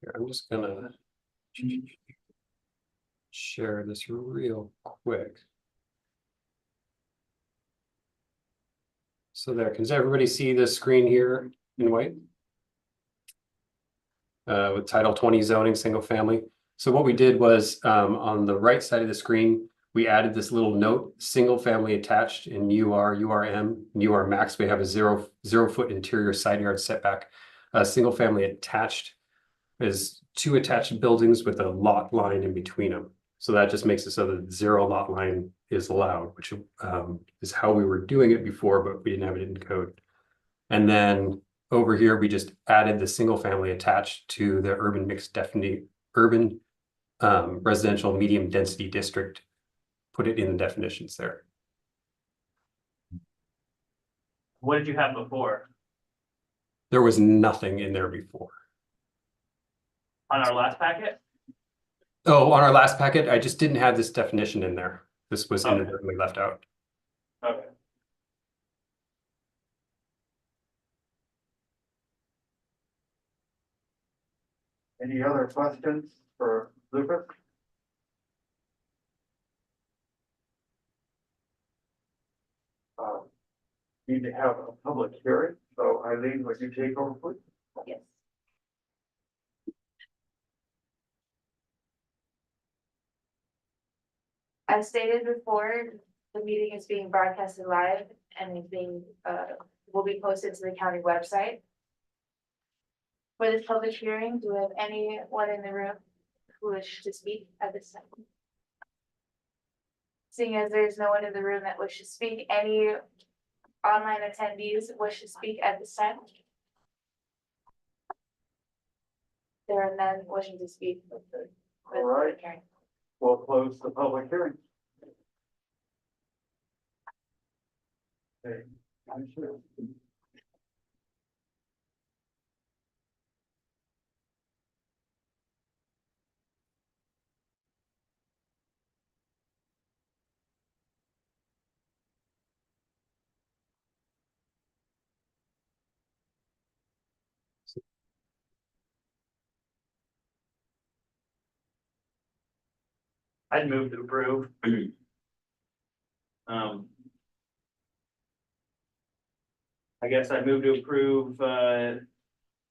O: Here, I'm just gonna share this real quick. So there, can everybody see the screen here in white? With Title 20 zoning, single family. So what we did was on the right side of the screen, we added this little note, single family attached in URM, UR max, we have a 0-foot interior side yard setback. Single family attached is 2 attached buildings with a lot line in between them. So that just makes it so that 0 lot line is allowed, which is how we were doing it before, but we didn't have it in code. And then over here, we just added the single family attached to the urban mixed urban residential medium density district, put it in the definitions there.
A: What did you have before?
O: There was nothing in there before.
A: On our last packet?
O: Oh, on our last packet, I just didn't have this definition in there. This was
A: Okay.
O: inadvertently left out.
A: Okay.
B: Any other questions for Lucas? Need to have a public hearing, so Eileen, would you take over, please?
D: Yes. As stated before, the meeting is being broadcasted live and is being, will be posted to the county website. For this public hearing, do we have anyone in the room who wishes to speak at this time? Seeing as there's no one in the room that wishes to speak, any online attendees wish to speak at this time? There are none wishing to speak with the
B: All right.
D: public hearing.
B: We'll close the public hearing. Okay. I'm sure.
A: I'd move to approve. Um. I guess I move to approve, the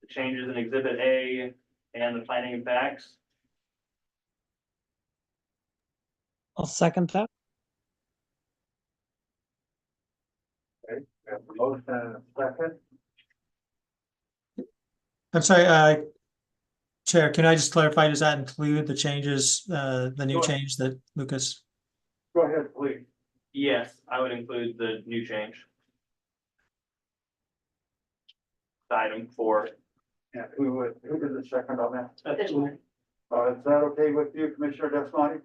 A: changes in Exhibit A and the finding of facts.
E: I'll second that.
B: Okay, we have a motion and a second.
F: I'm sorry, Chair, can I just clarify, does that include the changes, the new
B: Go ahead.
F: change that Lucas?
B: Go ahead, please.
A: Yes, I would include the new change. Item 4.
B: And who did the second on that?
D: This one.
B: Is that okay with you, Commissioner Desmani?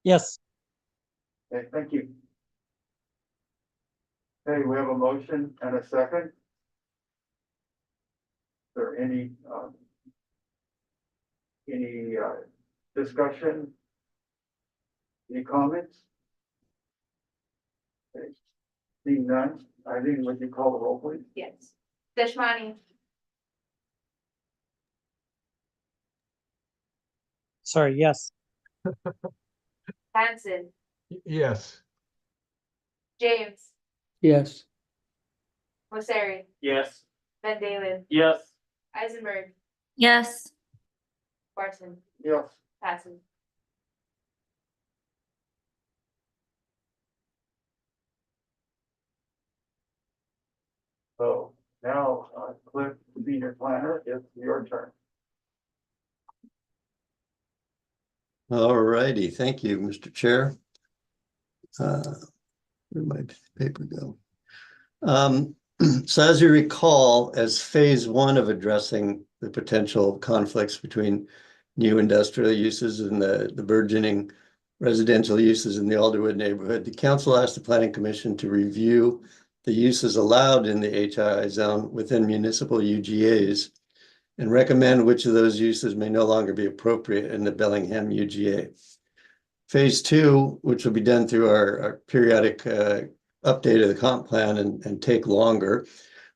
E: Yes,
B: Okay, thank you. Okay, we have a motion and a second. Is there any discussion? Any comments? Okay. Seeing none, Eileen, would you call the roll, please?
D: Yes. Deshmani,
E: sorry, yes.
D: Hanson,
I: Yes.
D: James,
M: Yes,
D: Mosseri,
A: Yes.
D: Van Dalen,
A: Yes.
D: Eisenberg,
G: Yes.
D: Barton,
B: Yes.
D: passes.
B: So now, Cliff, senior planner, it's your turn.
N: All righty, thank you, Mr. Chair. Where'd my paper go? So as you recall, as phase one of addressing the potential conflicts between new industrial uses and the burgeoning residential uses in the Alderwood neighborhood, the council asked the Planning Commission to review the uses allowed in the HII zone within municipal UGAs and recommend which of those uses may no longer be appropriate in the Bellingham UGA. Phase two, which will be done through our periodic update of the comp plan and take longer,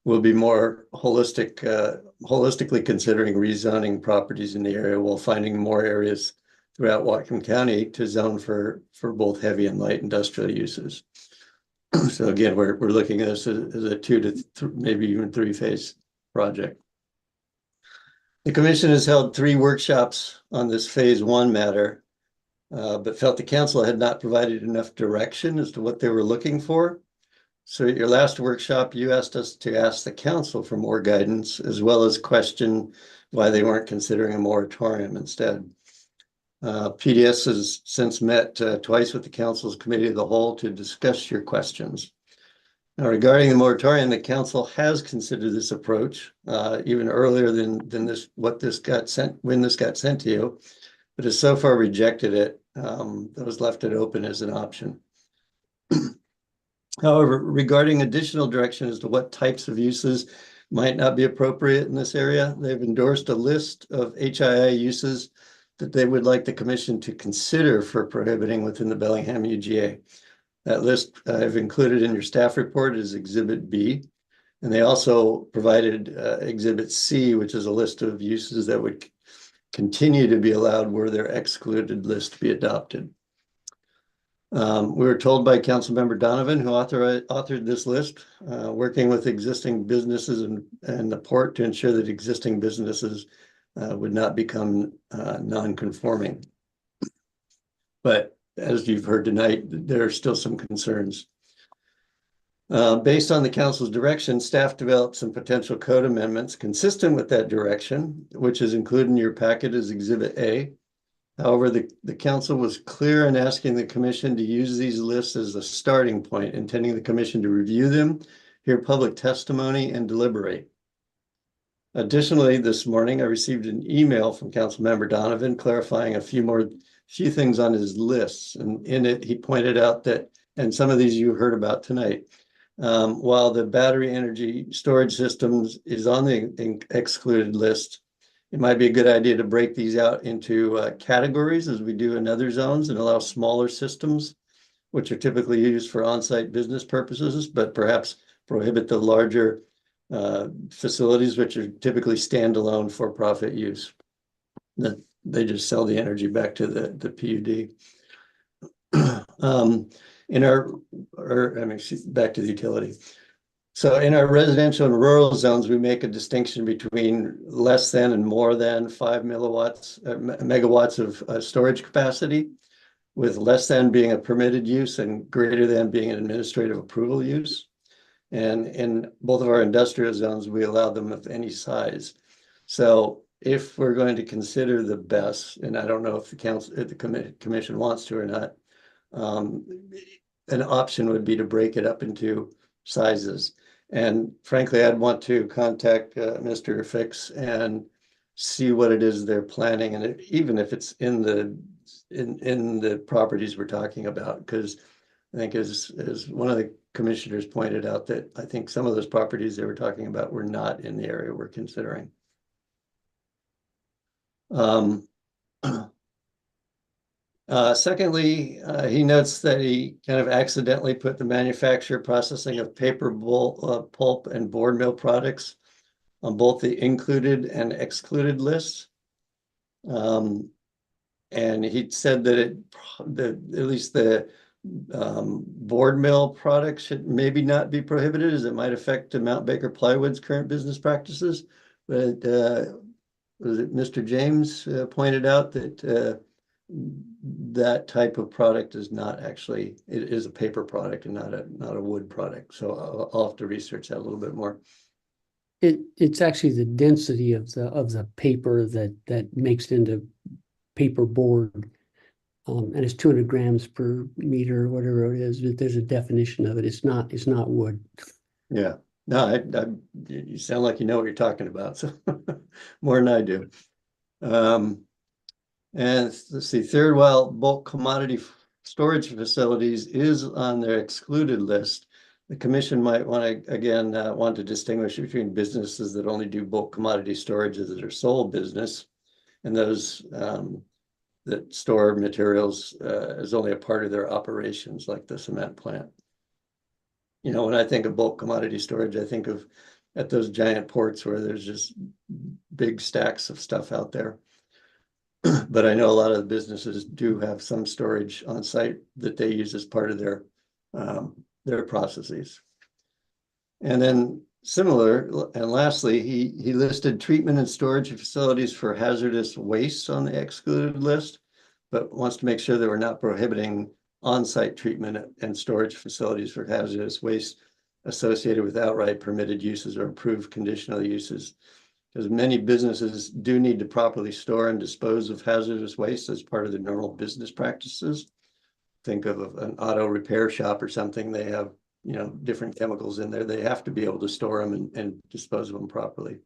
N: will be more holistically considering rezoning properties in the area while finding more areas throughout Whatcom County to zone for both heavy and light industrial uses. So again, we're looking at this as a 2 to maybe even 3 phase project. The commission has held 3 workshops on this phase one matter, but felt the council had not provided enough direction as to what they were looking for. So at your last workshop, you asked us to ask the council for more guidance, as well as question why they weren't considering a moratorium instead. PDS has since met twice with the council's committee of the whole to discuss your questions. Now, regarding the moratorium, the council has considered this approach even earlier than when this got sent to you, but has so far rejected it that was left it open as an option. However, regarding additional direction as to what types of uses might not be appropriate in this area, they've endorsed a list of HII uses that they would like the commission to consider for prohibiting within the Bellingham UGA. That list I've included in your staff report is Exhibit B. And they also provided Exhibit C, which is a list of uses that would continue to be allowed were their excluded list to be adopted. We were told by Councilmember Donovan, who authored this list, working with existing businesses and the port to ensure that existing businesses would not become non-conforming. But as you've heard tonight, there are still some concerns. Based on the council's direction, staff developed some potential code amendments consistent with that direction, which is included in your packet as Exhibit A. However, the council was clear in asking the commission to use these lists as a starting point, intending the commission to review them, hear public testimony, and deliberate. Additionally, this morning, I received an email from Councilmember Donovan clarifying a few things on his lists. And in it, he pointed out that, and some of these you heard about tonight, while the battery energy storage systems is on the excluded list, it might be a good idea to break these out into categories as we do in other zones and allow smaller systems, which are typically used for on-site business purposes, but perhaps prohibit the larger facilities, which are typically standalone for-profit use. That they just sell the energy back to the PUD. Back to the utility. So in our residential and rural zones, we make a distinction between less than and more than 5 megawatts of storage capacity, with less than being a permitted use and greater than being an administrative approval use. And in both of our industrial zones, we allow them of any size. So if we're going to consider the best, and I don't know if the commission wants to or not, an option would be to break it up into sizes. And frankly, I'd want to contact Mr. Fix and see what it is they're planning, and even if it's in the properties we're talking about, because I think as one of the commissioners pointed out, that I think some of those properties they were talking about were not in the area we're considering. Secondly, he notes that he kind of accidentally put the manufacture processing of paper, pulp, and board mill products on both the included and excluded lists. And he said that at least the board mill products should maybe not be prohibited, as it might affect Mount Baker Plywood's current business practices. But was it Mr. James pointed out that that type of product is not actually, it is a paper product and not a wood product. So I'll have to research that a little bit more.
M: It's actually the density of the paper that makes it into paper board. And it's 200 grams per meter, or whatever it is. There's a definition of it. It's not wood.
N: Yeah. No, you sound like you know what you're talking about. So more than I do. And let's see, third, while bulk commodity storage facilities is on their excluded list, the commission might want to, again, want to distinguish between businesses that only do bulk commodity storage as their sole business, and those that store materials as only a part of their operations, like the cement plant. You know, when I think of bulk commodity storage, I think of at those giant ports where there's just big stacks of stuff out there. But I know a lot of the businesses do have some storage on site that they use as part of their processes. And then similar, and lastly, he listed treatment and storage facilities for hazardous waste on the excluded list, but wants to make sure that we're not prohibiting on-site treatment and storage facilities for hazardous waste associated with outright permitted uses or approved conditional uses. Because many businesses do need to properly store and dispose of hazardous waste as part of their normal business practices. Think of an auto repair shop or something. They have, you know, different chemicals in there. They have to be able to store them and dispose of them properly.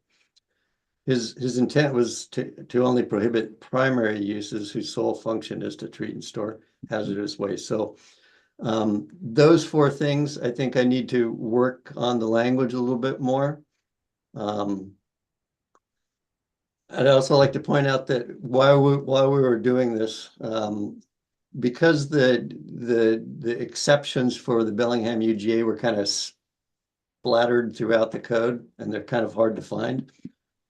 N: His intent was to only prohibit primary uses whose sole function is to treat and store hazardous waste. So Those four things, I think I need to work on the language a little bit more. I'd also like to point out that while we were doing this, because the exceptions for the Bellingham UGA were kind of splattered throughout the code, and they're kind of hard to find,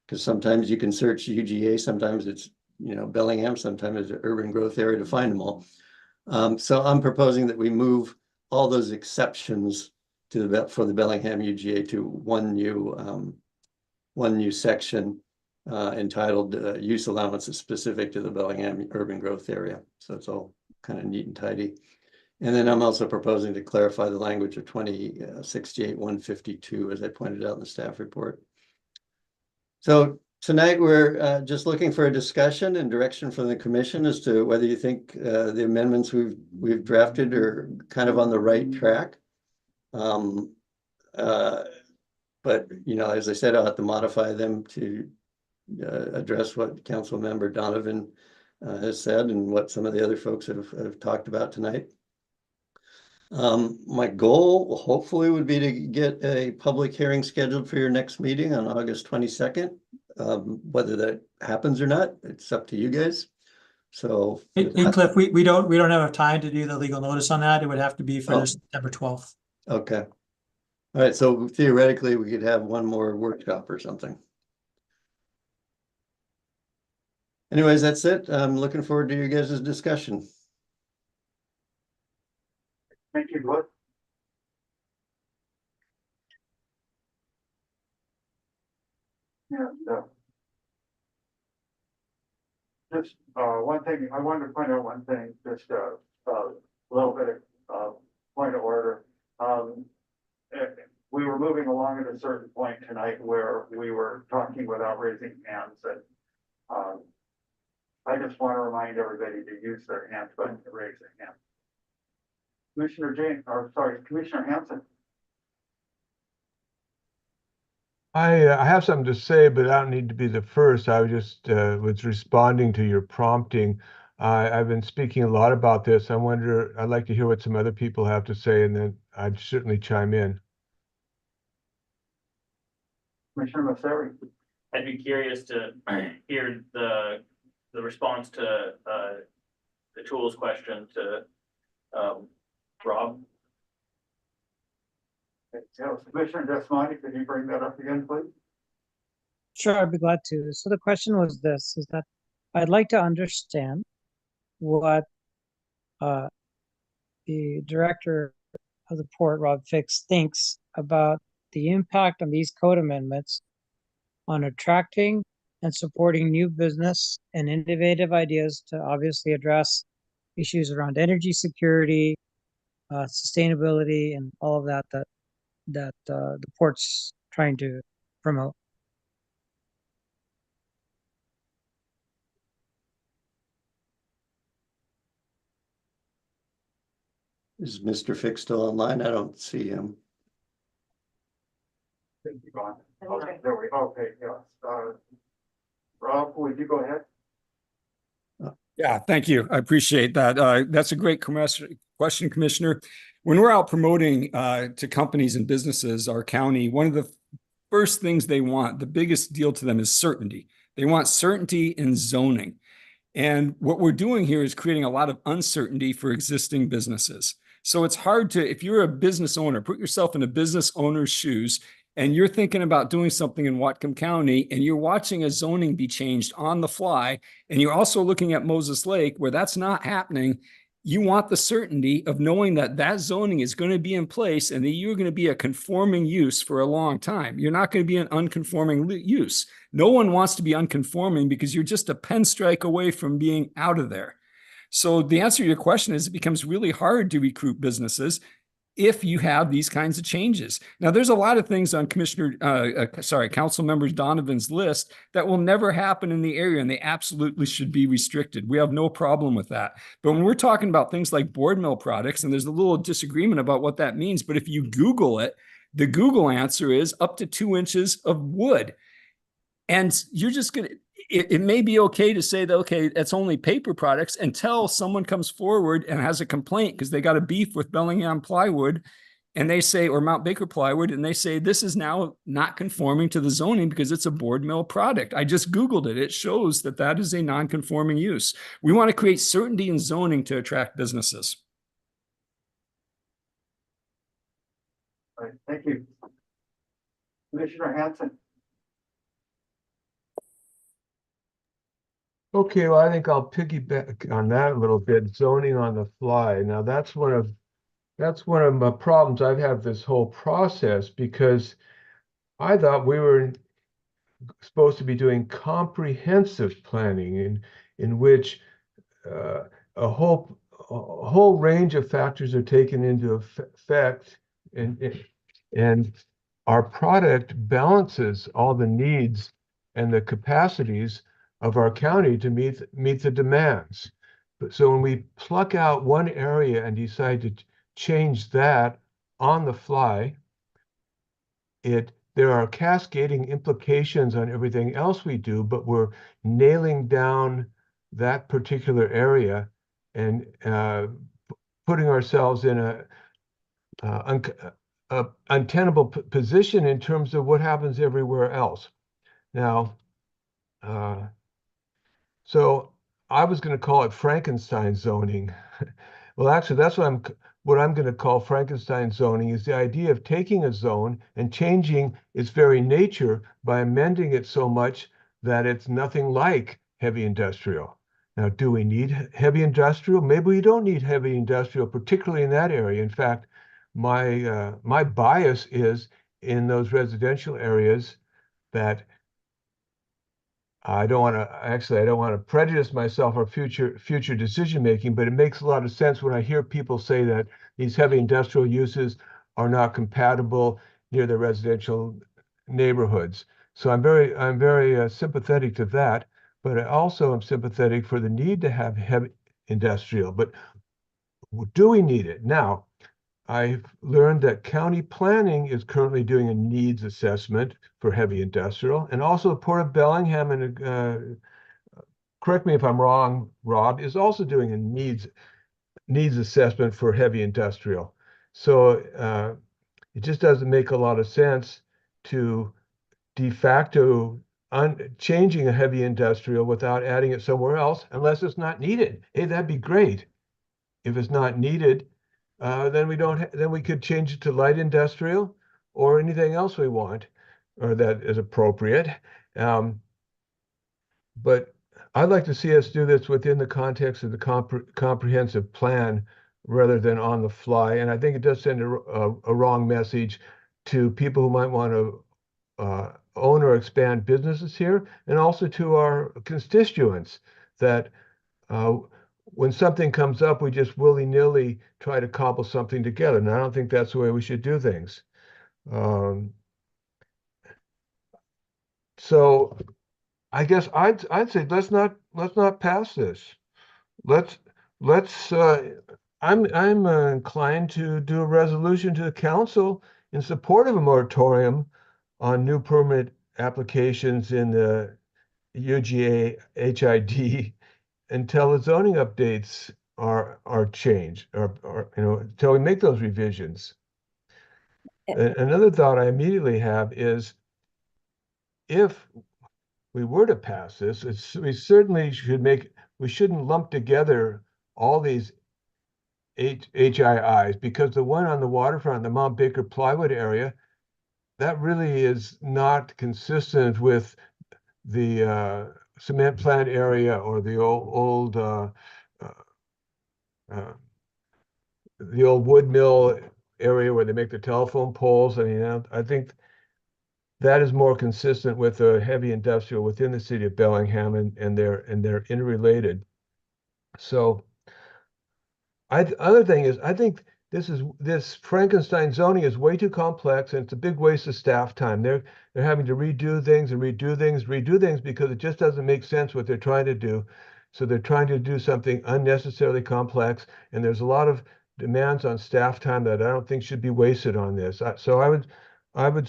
N: because sometimes you can search UGA, sometimes it's, you know, Bellingham, sometimes it's an urban growth area to find them all. So I'm proposing that we move all those exceptions to for the Bellingham UGA to one new section entitled use allowances specific to the Bellingham urban growth area. So it's all kind of neat and tidy. And then I'm also proposing to clarify the language of 2068-152, as I pointed out in the staff report. So tonight we're just looking for a discussion and direction from the commission as to whether you think the amendments we've drafted are kind of on the right track. But you know, as I said, I'll have to modify them to address what Council Member Donovan has said and what some of the other folks have talked about tonight. My goal hopefully would be to get a public hearing scheduled for your next meeting on August 22nd. Whether that happens or not, it's up to you guys. So
F: Hey, Cliff, we don't have time to do the legal notice on that. It would have to be for the September 12th.
N: Okay. All right, so theoretically we could have one more workshop or something. Anyways, that's it. I'm looking forward to your guys' discussion.
B: Thank you, Glenn. Yeah, no. Just one thing, I wanted to point out one thing, just a little bit of point of order. We were moving along at a certain point tonight where we were talking without raising hands, and I just want to remind everybody to use their hand button to raise their hand. Commissioner Hanson.
I: I have something to say, but I don't need to be the first. I was just was responding to your prompting. I've been speaking a lot about this. I'd like to hear what some other people have to say, and then I'd certainly chime in.
B: Commissioner Masseri.
A: I'd be curious to hear the response to the tools question to Rob.
B: Commissioner Desmani, could you bring that up again, please?
E: Sure, I'd be glad to. So the question was this, is that I'd like to understand what the director of the port, Rob Fix, thinks about the impact on these code amendments on attracting and supporting new business and innovative ideas to obviously address issues around energy security, sustainability, and all of that the port's trying to promote.
N: Is Mr. Fix still online? I don't see him.
B: Okay, there we go. Okay, yes. Rob, would you go ahead?
L: Yeah, thank you. I appreciate that. That's a great question, Commissioner. When we're out promoting to companies and businesses, our county, one of the first things they want, the biggest deal to them is certainty. They want certainty in zoning. And what we're doing here is creating a lot of uncertainty for existing businesses. So it's hard to, if you're a business owner, put yourself in a business owner's shoes, and you're thinking about doing something in Whatcom County, and you're watching a zoning be changed on the fly, and you're also looking at Moses Lake where that's not happening. You want the certainty of knowing that that zoning is going to be in place and that you're going to be a conforming use for a long time. You're not going to be an unconforming use. No one wants to be unconforming because you're just a pen strike away from being out of there. So the answer to your question is it becomes really hard to recruit businesses if you have these kinds of changes. Now, there's a lot of things on Council Member Donovan's list that will never happen in the area, and they absolutely should be restricted. We have no problem with that. But when we're talking about things like board mill products, and there's a little disagreement about what that means, but if you Google it, the Google answer is up to 2 inches of wood. And you're just going to, it may be okay to say that, okay, it's only paper products until someone comes forward and has a complaint because they got a beef with Bellingham plywood and they say, or Mount Baker plywood, and they say, this is now not conforming to the zoning because it's a board mill product. I just Googled it. It shows that that is a non-conforming use. We want to create certainty in zoning to attract businesses.
B: All right, thank you. Commissioner Hanson.
I: Okay, well, I think I'll piggyback on that a little bit, zoning on the fly. Now, that's one of my problems I've had this whole process, because I thought we were supposed to be doing comprehensive planning in which a whole range of factors are taken into effect, and our product balances all the needs and the capacities of our county to meet the demands. So when we pluck out one area and decide to change that on the fly, there are cascading implications on everything else we do, but we're nailing down that particular area and putting ourselves in a untenable position in terms of what happens everywhere else. Now, so I was going to call it Frankenstein zoning. Well, actually, that's what I'm going to call Frankenstein zoning, is the idea of taking a zone and changing its very nature by amending it so much that it's nothing like heavy industrial. Now, do we need heavy industrial? Maybe we don't need heavy industrial, particularly in that area. In fact, my bias is in those residential areas that I don't want to prejudice myself or future decision making, but it makes a lot of sense when I hear people say that these heavy industrial uses are not compatible near the residential neighborhoods. So I'm very sympathetic to that, but I also am sympathetic for the need to have heavy industrial. But do we need it? Now, I've learned that county planning is currently doing a needs assessment for heavy industrial, and also Port of Bellingham, and correct me if I'm wrong, Rob, is also doing a needs assessment for heavy industrial. So it just doesn't make a lot of sense to de facto changing a heavy industrial without adding it somewhere else unless it's not needed. Hey, that'd be great. If it's not needed, then we could change it to light industrial or anything else we want or that is appropriate. But I'd like to see us do this within the context of the comprehensive plan rather than on the fly. And I think it does send a wrong message to people who might want to own or expand businesses here, and also to our constituents that when something comes up, we just willy-nilly try to cobble something together. And I don't think that's the way we should do things. So I guess I'd say let's not pass this. I'm inclined to do a resolution to the council in support of a moratorium on new permit applications in the UGA HID until the zoning updates are changed, or until we make those revisions. Another thought I immediately have is, if we were to pass this, we certainly we shouldn't lump together all these HIIs, because the one on the waterfront, the Mount Baker plywood area, that really is not consistent with the cement plant area or the old wood mill area where they make the telephone poles. I mean, I think that is more consistent with the heavy industrial within the city of Bellingham, and they're interrelated. So other thing is, I think this Frankenstein zoning is way too complex, and it's a big waste of staff time. They're having to redo things and redo things because it just doesn't make sense what they're trying to do. So they're trying to do something unnecessarily complex, and there's a lot of demands on staff time that I don't think should be wasted on this. So I would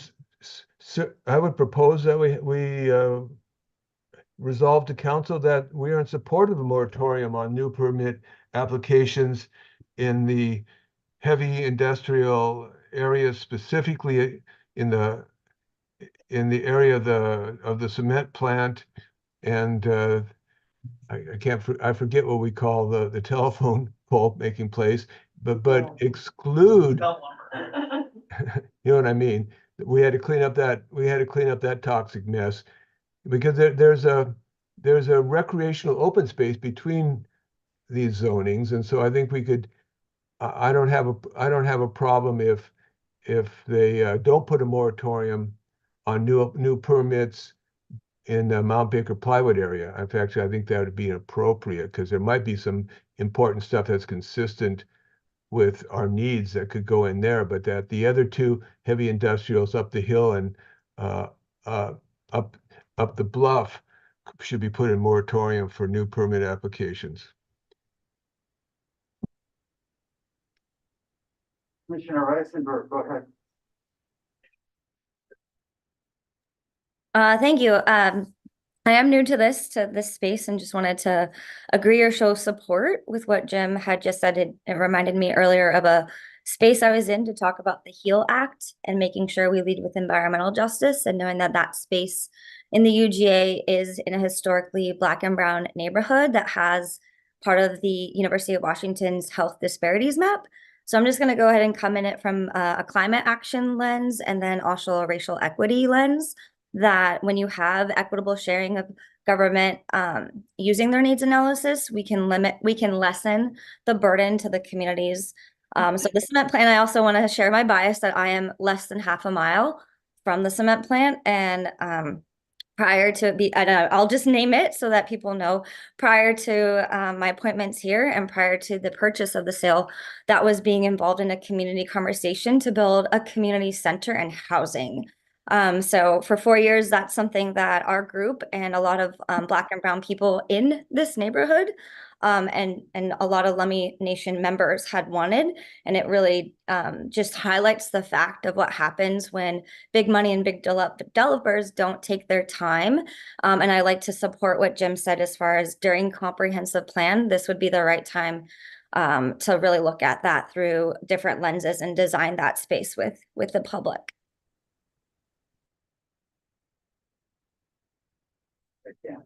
I: propose that we resolve to council that we are in support of a moratorium on new permit applications in the heavy industrial areas, specifically in the area of the cement plant and I forget what we call the telephone pole making place, but exclude, you know what I mean? We had to clean up that toxic mess because there's a recreational open space between these zonings, and so I think we could. I don't have a problem if they don't put a moratorium on new permits in the Mount Baker plywood area. In fact, I think that would be appropriate because there might be some important stuff that's consistent with our needs that could go in there, but that the other two heavy industrials up the hill and uh, uh, up the bluff should be put in moratorium for new permit applications.
B: Commissioner Eisenberg, go ahead.
G: Thank you. I am new to this space and just wanted to agree or show support with what Jim had just said. It reminded me earlier of a space I was in to talk about the HEAL Act and making sure we lead with environmental justice, and knowing that that space in the UGA is in a historically Black and brown neighborhood that has part of the University of Washington's health disparities map. So I'm just going to go ahead and come in it from a climate action lens and then also a racial equity lens, that when you have equitable sharing of government using their needs analysis, we can lessen the burden to the communities. So the cement plant, I also want to share my bias that I am less than half a mile from the cement plant, and prior to I don't know, I'll just name it so that people know. Prior to my appointments here and prior to the purchase of the sale, that was being involved in a community conversation to build a community center and housing. So for 4 years, that's something that our group and a lot of Black and brown people in this neighborhood and a lot of Lummi Nation members had wanted. And it really just highlights the fact of what happens when big money and big developers don't take their time. And I like to support what Jim said as far as during comprehensive plan, this would be the right time to really look at that through different lenses and design that space with the public.
B: Yeah.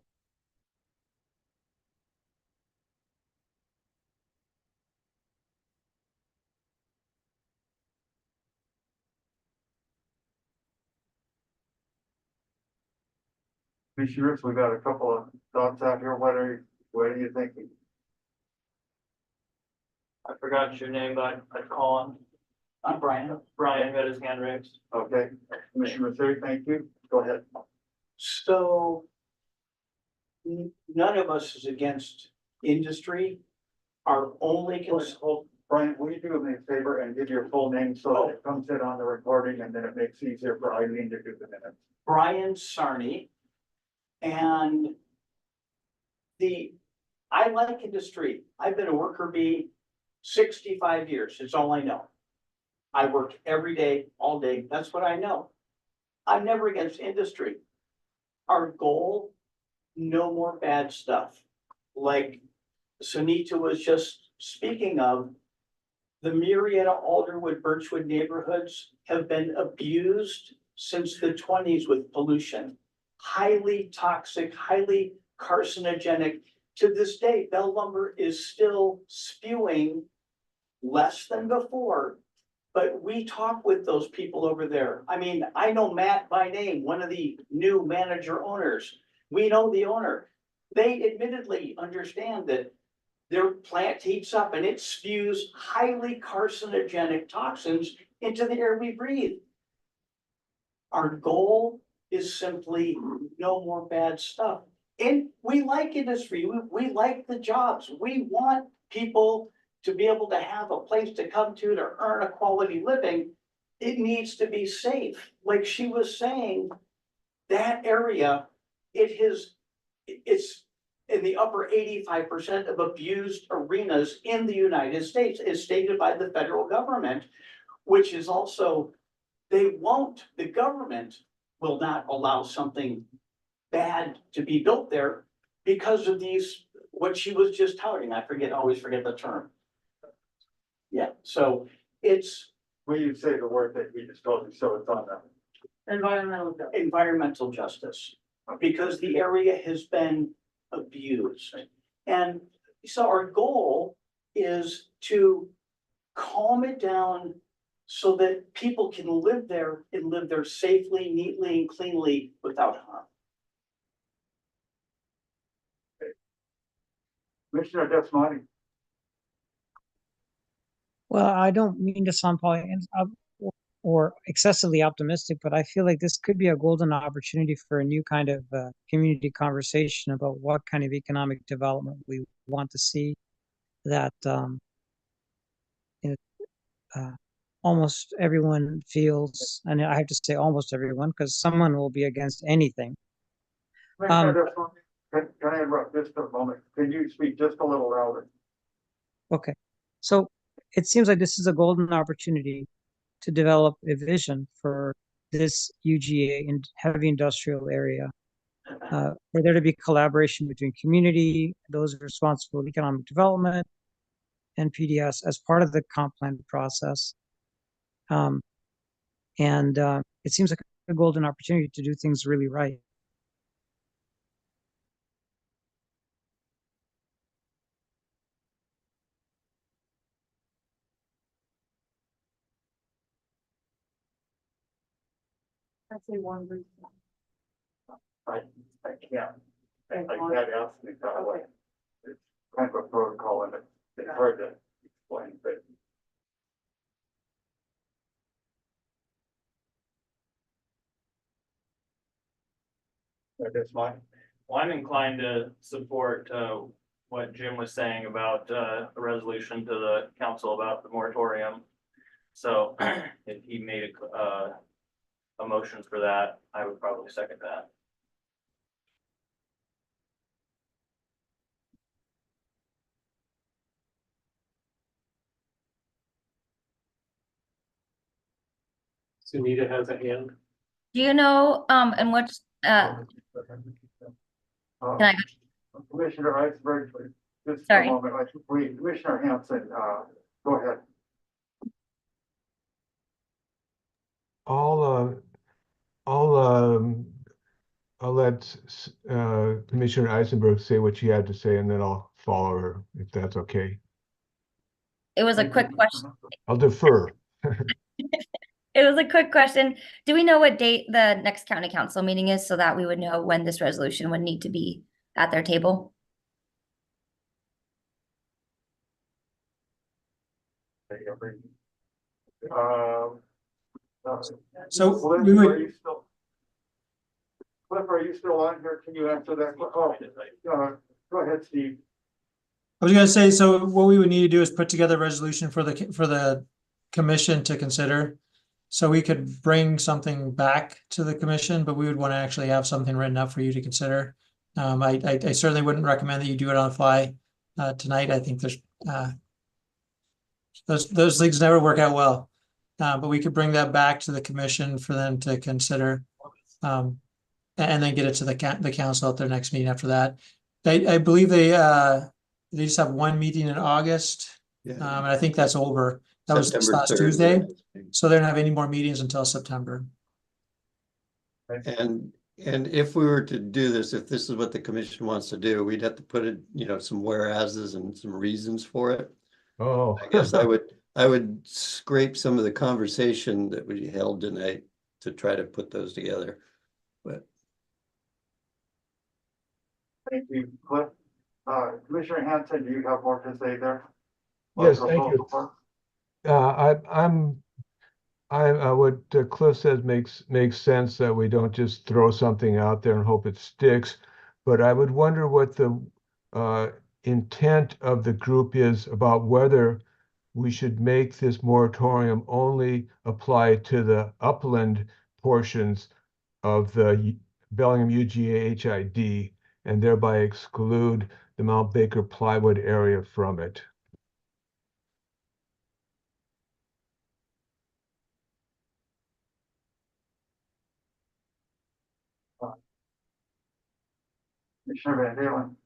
B: Commissioners, we got a couple of thoughts out here. What are you thinking?
A: I forgot your name, but I'd call him.
K: I'm Brian.
A: Brian got his hand raised.
B: Okay, Commissioner Massey, thank you. Go ahead.
K: So none of us is against industry. Our only concern.
B: Brian, will you do me a favor and give your full name so that it comes in on the recording and then it makes it easier for Eileen to do the minutes?
K: Brian Sarney. And I like industry. I've been a worker bee 65 years. It's all I know. I work every day, all day. That's what I know. I'm never against industry. Our goal, no more bad stuff. Like Sunita was just speaking of, the Murrieta, Alderwood, Birchwood neighborhoods have been abused since the 20s with pollution. Highly toxic, highly carcinogenic. To this day, Bell Lumber is still spewing less than before, but we talk with those people over there. I mean, I know Matt by name, one of the new manager owners. We know the owner. They admittedly understand that their plant heats up and it spews highly carcinogenic toxins into the air we breathe. Our goal is simply no more bad stuff. And we like industry, we like the jobs. We want people to be able to have a place to come to earn a quality living. It needs to be safe. Like she was saying, that area, it's in the upper 85% of abused arenas in the United States, as stated by the federal government, which is also, the government will not allow something bad to be built there because of these, what she was just touting. Always forget the term. Yeah, so it's
B: Will you say the word that we just told you, so it's on them?
K: environmental justice, because the area has been abused. And so our goal is to calm it down so that people can live there and live there safely, neatly, and cleanly without harm.
B: Commissioner Desmani.
E: Well, I don't mean to sound or excessively optimistic, but I feel like this could be a golden opportunity for a new kind of community conversation about what kind of economic development we want to see. That almost everyone feels, and I have to say almost everyone, because someone will be against anything.
B: Commissioner Desmani, can I interrupt just for a moment? Can you speak just a little louder?
E: Okay, so it seems like this is a golden opportunity to develop a vision for this UGA in heavy industrial area, for there to be collaboration between community, those responsible for economic development, and PDS as part of the comp plan process. It seems like a golden opportunity to do things really right.
J: I'd say one reason.
B: I can't. I can't ask me that way. It's kind of a protocol and it's hard to explain, but. That's mine.
A: Well, I'm inclined to support what Jim was saying about a resolution to the council about the moratorium. So if he made a motion for that, I would probably second that.
O: Sunita has a hand.
G: Do you know, and what's, can I go?
B: Commissioner Iceberg, just a
G: Sorry.
B: moment, wait, Commissioner Hanson, go ahead.
I: I'll let Commissioner Eisenberg say what she had to say, and then I'll follow her, if that's okay.
G: It was a quick question.
I: I'll defer.
G: It was a quick question. Do we know what date the next county council meeting is so that we would know when this resolution would need to be at their table?
F: So
B: Cliff,
F: we would-
B: are you still? Cliff, are you still on here? Can you answer that? Oh, go ahead, Steve.
F: I was gonna say, so what we would need to do is put together a resolution for the commission to consider. So we could bring something back to the commission, but we would want to actually have something written up for you to consider. I certainly wouldn't recommend that you do it on the fly tonight. I think there's those things never work out well. But we could bring that back to the commission for them to consider. And then get it to the council at their next meeting after that. I believe they just have one meeting in August. And I think that's over. That was this last Tuesday. So they don't have any more meetings until September.
N: And if we were to do this, if this is what the commission wants to do, we'd have to put it, some whereases and some reasons for it.
I: Oh,
N: I guess I would scrape some of the conversation that we held tonight to try to put those together. But
B: Thank you, Cliff. Commissioner Hanson, do you have more to say there?
I: Yes, thank you. What Cliff says makes sense, that we don't just throw something out there and hope it sticks. But I would wonder what the intent of the group is about whether we should make this moratorium only apply to the upland portions of the Bellingham UGA HID and thereby exclude the Mount Baker plywood area from it.
B: Commissioner Van Dalen.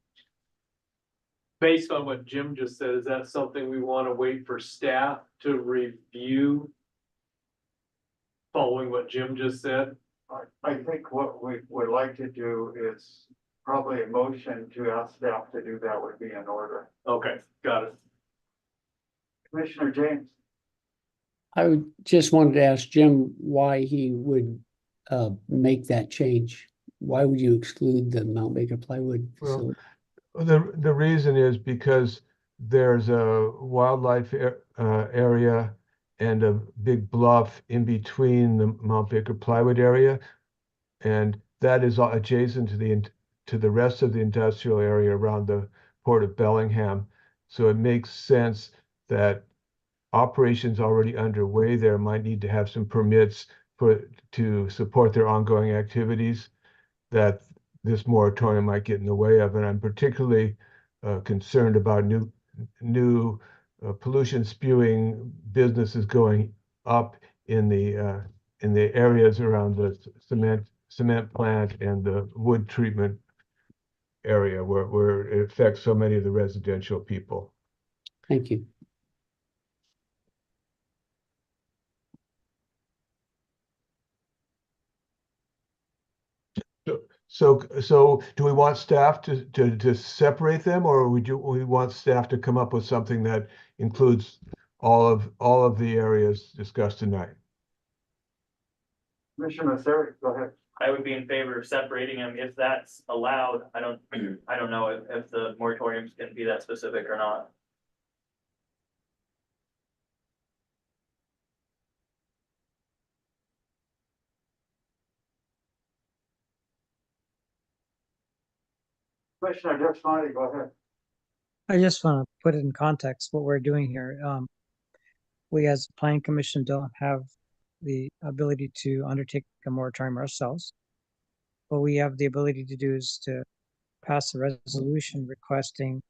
P: Based on what Jim just said, is that something we want to wait for staff to review? Following what Jim just said?
B: I think what we would like to do is probably a motion to ask staff to do that would be in order.
P: Okay, got it.
B: Commissioner James.
M: I would just wanted to ask Jim why he would make that change. Why would you exclude the Mount Baker plywood facility?
I: The reason is because there's a wildlife area and a big bluff in between the Mount Baker plywood area. And that is adjacent to the rest of the industrial area around the Port of Bellingham. So it makes sense that operations already underway there might need to have some permits to support their ongoing activities that this moratorium might get in the way of. And I'm particularly concerned about new pollution spewing businesses going up in the areas around the cement plant and the wood treatment area where it affects so many of the residential people.
M: Thank you.
I: So do we want staff to separate them, or we want staff to come up with something that includes all of the areas discussed tonight?
B: Commissioner Masseri, go ahead.
A: I would be in favor of separating them if that's allowed. I don't know if the moratoriums can be that specific or not.
B: Commissioner Deschanel, go ahead.
E: I just want to put it in context what we're doing here. We as a planning commission don't have the ability to undertake a moratorium ourselves. What we have the ability to do is to pass a resolution requesting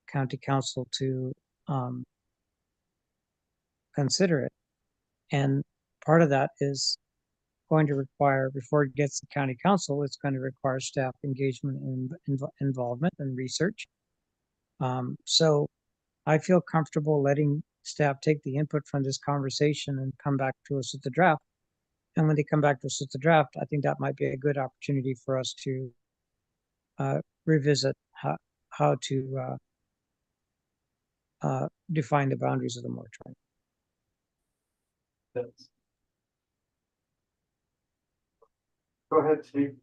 E: county council to consider it. And part of that is going to require, before it gets to county council, it's going to require staff engagement and involvement and research. So I feel comfortable letting staff take the input from this conversation and come back to us with the draft. And when they come back to us with the draft, I think that might be a good opportunity for us to revisit how to define the boundaries of the moratorium.
B: Go ahead, Steve.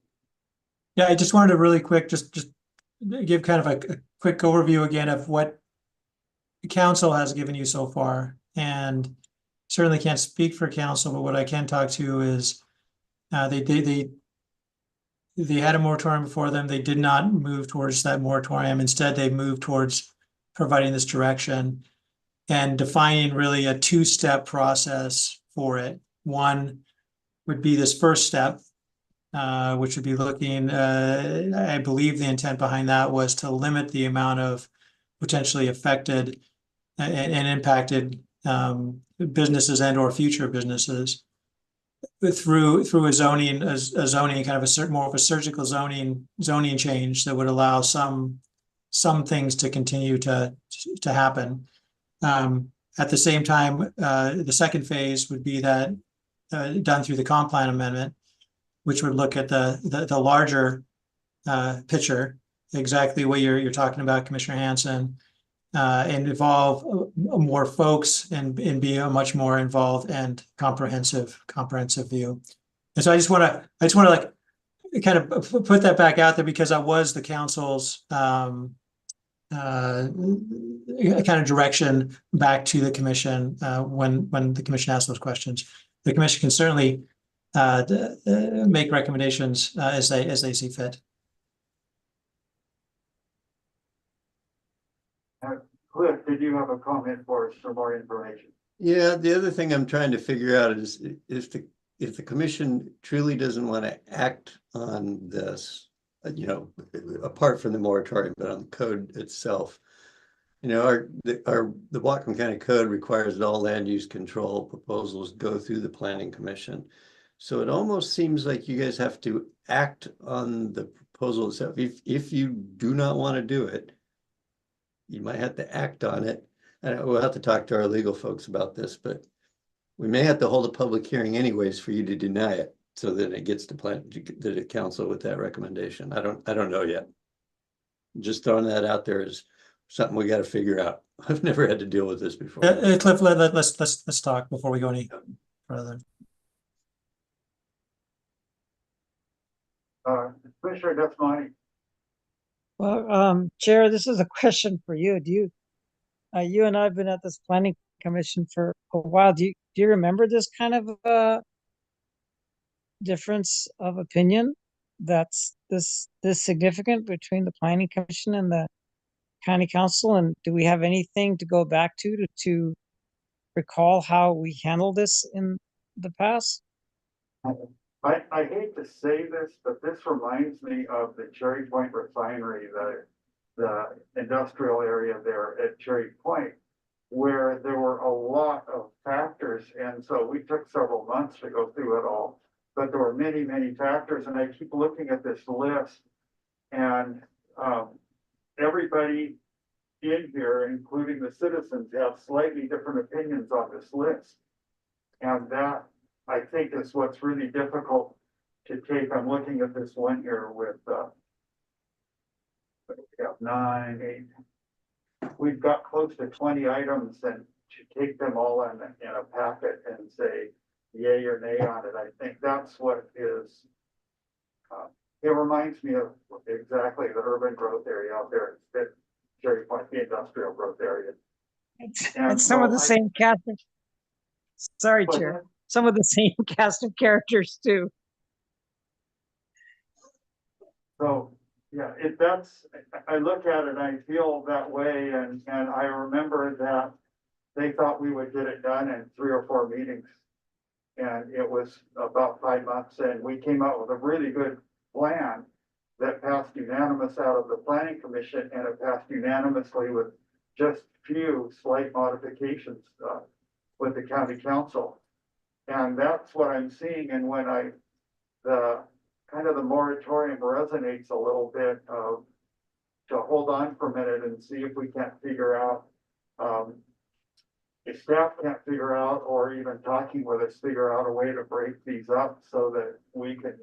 F: Yeah, I just wanted to really quick, just give kind of a quick overview again of what the council has given you so far. And certainly can't speak for council, but what I can talk to is they had a moratorium before them. They did not move towards that moratorium. Instead, they moved towards providing this direction and defining really a two-step process for it. One would be this first step, which would be looking, I believe the intent behind that was to limit the amount of potentially affected and impacted businesses and or future businesses through a zoning kind of more of a surgical zoning change that would allow some things to continue to happen. At the same time, the second phase would be that done through the comp plan amendment, which would look at the larger picture, exactly what you're talking about, Commissioner Hanson, and involve more folks and be a much more involved and comprehensive view. And so I just want to like kind of put that back out there because that was the council's kind of direction back to the commission when the commission asked those questions. The commission can certainly make recommendations as they see fit.
B: Cliff, did you have a comment for us for more information?
N: Yeah, the other thing I'm trying to figure out is if the commission truly doesn't want to act on this, apart from the moratorium, but on the code itself. The Whatcom County Code requires that all land use control proposals go through the planning commission. So it almost seems like you guys have to act on the proposal itself. If you do not want to do it, you might have to act on it. And we'll have to talk to our legal folks about this, but we may have to hold a public hearing anyways for you to deny it. So that it gets to the council with that recommendation. I don't know yet. Just throwing that out there is something we got to figure out. I've never had to deal with this before.
F: Cliff, let's talk before we go any further.
B: Commissioner Desmani.
E: Well, Chair, this is a question for you. You and I have been at this planning commission for a while. Do you remember this kind of difference of opinion that's this significant between the planning commission and the county council? And do we have anything to go back to recall how we handled this in the past?
B: I hate to say this, but this reminds me of the Cherry Point refinery, the industrial area there at Cherry Point, where there were a lot of factors. And so we took several months to go through it all, but there were many, many factors. And I keep looking at this list, and everybody in here, including the citizens, have slightly different opinions on this list. And that, I think, is what's really difficult to take. I'm looking at this one here with, we have 9, 8. We've got close to 20 items, and to take them all in a packet and say yay or nay on it, I think that's what is, it reminds me of exactly the urban growth area out there at Cherry Point, the industrial growth area.
E: It's some of the same cast of, sorry, Chair, some of the same cast of characters too.
B: So, yeah, I look at it and I feel that way, and I remember that they thought we would get it done in 3 or 4 meetings. And it was about 5 months, and we came out with a really good plan that passed unanimous out of the planning commission, and it passed unanimously with just few slight modifications with the county council. And that's what I'm seeing. And when the moratorium resonates a little bit to hold on for a minute and see if we can't figure out, if staff can't figure out, or even talking with us, figure out a way to break these up so that we can,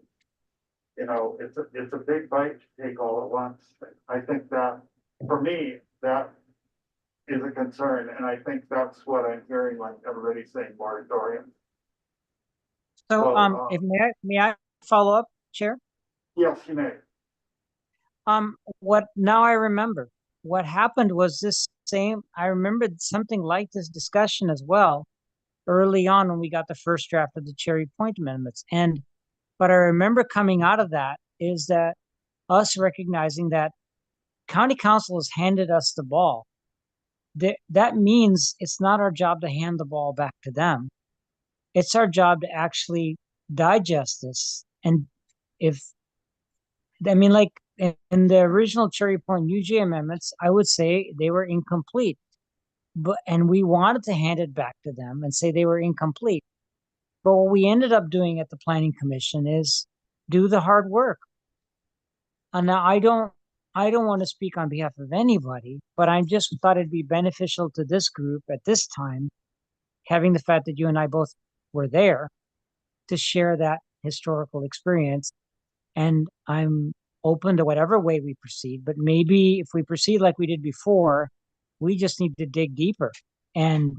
B: it's a big bite to take all at once. I think that, for me, that is a concern, and I think that's what I'm hearing, like everybody saying moratorium.
E: So, if may I follow up, Chair?
B: Yes, you may.
E: Now I remember what happened was I remembered something like this discussion as well early on when we got the first draft of the Cherry Point amendments. But I remember coming out of that is that us recognizing that county council has handed us the ball. That means it's not our job to hand the ball back to them. It's our job to actually digest this. And like in the original Cherry Point UJ amendments, I would say they were incomplete. And we wanted to hand it back to them and say they were incomplete. But what we ended up doing at the Planning Commission is do the hard work. And now I don't want to speak on behalf of anybody, but I just thought it'd be beneficial to this group at this time, having the fact that you and I both were there, to share that historical experience. And I'm open to whatever way we proceed, but maybe if we proceed like we did before, we just need to dig deeper and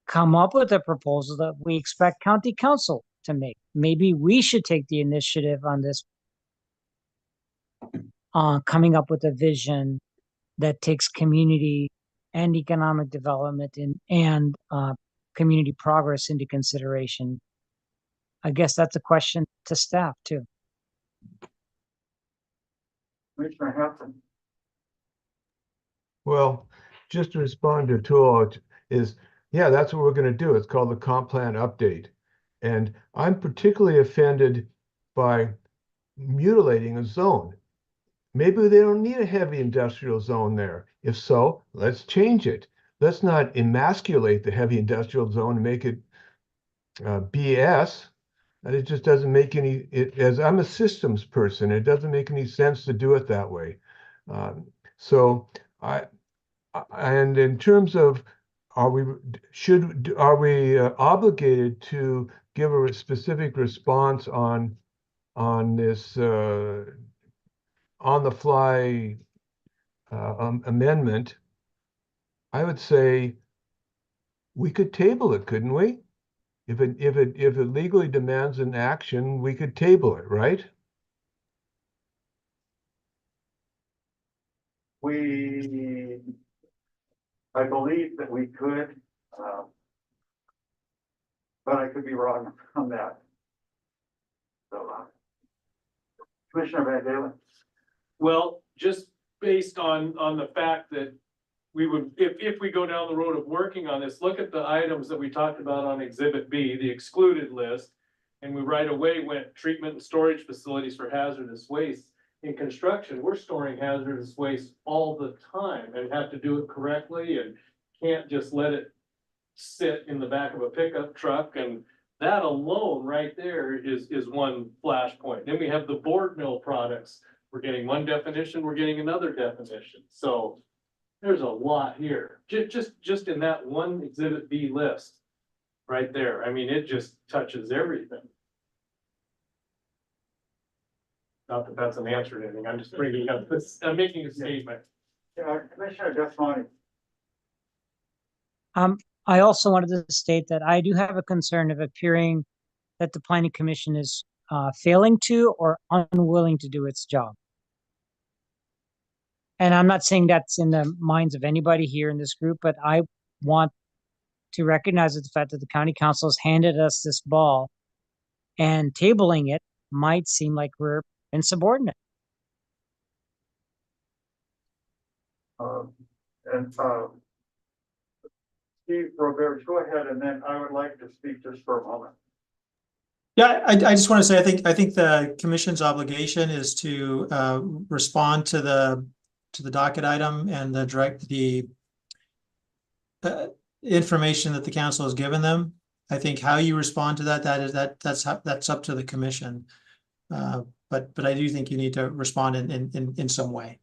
E: come up with a proposal that we expect county council to make. Maybe we should take the initiative on this, coming up with a vision that takes community and economic development and community progress into consideration. I guess that's a question to staff too.
B: Commissioner Hanson.
I: Well, just to respond to Atul is, yeah, that's what we're going to do. It's called the comp plan update. And I'm particularly offended by mutilating a zone. Maybe they don't need a heavy industrial zone there. If so, let's change it. Let's not emasculate the heavy industrial zone and make it BS. And it just doesn't make any, as I'm a systems person, it doesn't make any sense to do it that way. So and in terms of, are we obligated to give a specific response on this on the fly amendment? I would say we could table it, couldn't we? If it legally demands an action, we could table it, right?
B: I believe that we could, but I could be wrong on that. So, Commissioner Van Dalen.
P: Well, just based on the fact that we would, if we go down the road of working on this, look at the items that we talked about on Exhibit B, the excluded list. And we right away went treatment and storage facilities for hazardous waste. In construction, we're storing hazardous waste all the time and have to do it correctly and can't just let it sit in the back of a pickup truck. And that alone right there is one flashpoint. Then we have the board mill products. We're getting one definition, we're getting another definition. So there's a lot here, just in that one Exhibit B list right there. I mean, it just touches everything. Not that that's an answer to anything. I'm just bringing up this, I'm making a statement.
B: Commissioner Desmond.
E: I also wanted to state that I do have a concern of appearing that the planning commission is failing to or unwilling to do its job. And I'm not saying that's in the minds of anybody here in this group, but I want to recognize the fact that the county council has handed us this ball, and tabling it might seem like we're insubordinate.
B: Steve Robert, go ahead, and then I would like to speak just for a moment.
F: Yeah, I just want to say, I think the commission's obligation is to respond to the docket item and the information that the council has given them. I think how you respond to that's up to the commission. But I do think you need to respond in some way.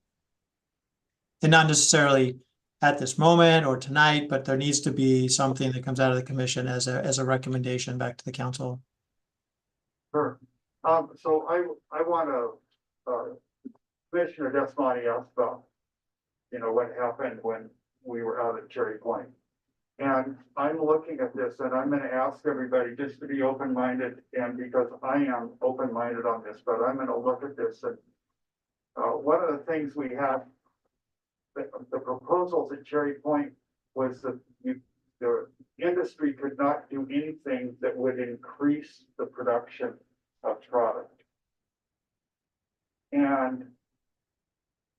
F: And not necessarily at this moment or tonight, but there needs to be something that comes out of the commission as a recommendation back to the council.
B: Sure. So I want to, Commissioner Desmond asked about, what happened when we were out at Cherry Point. And I'm looking at this and I'm going to ask everybody just to be open-minded, and because I am open-minded on this, but I'm going to look at this. And one of the things we have, the proposals at Cherry Point was that the industry could not do anything that would increase the production of product. And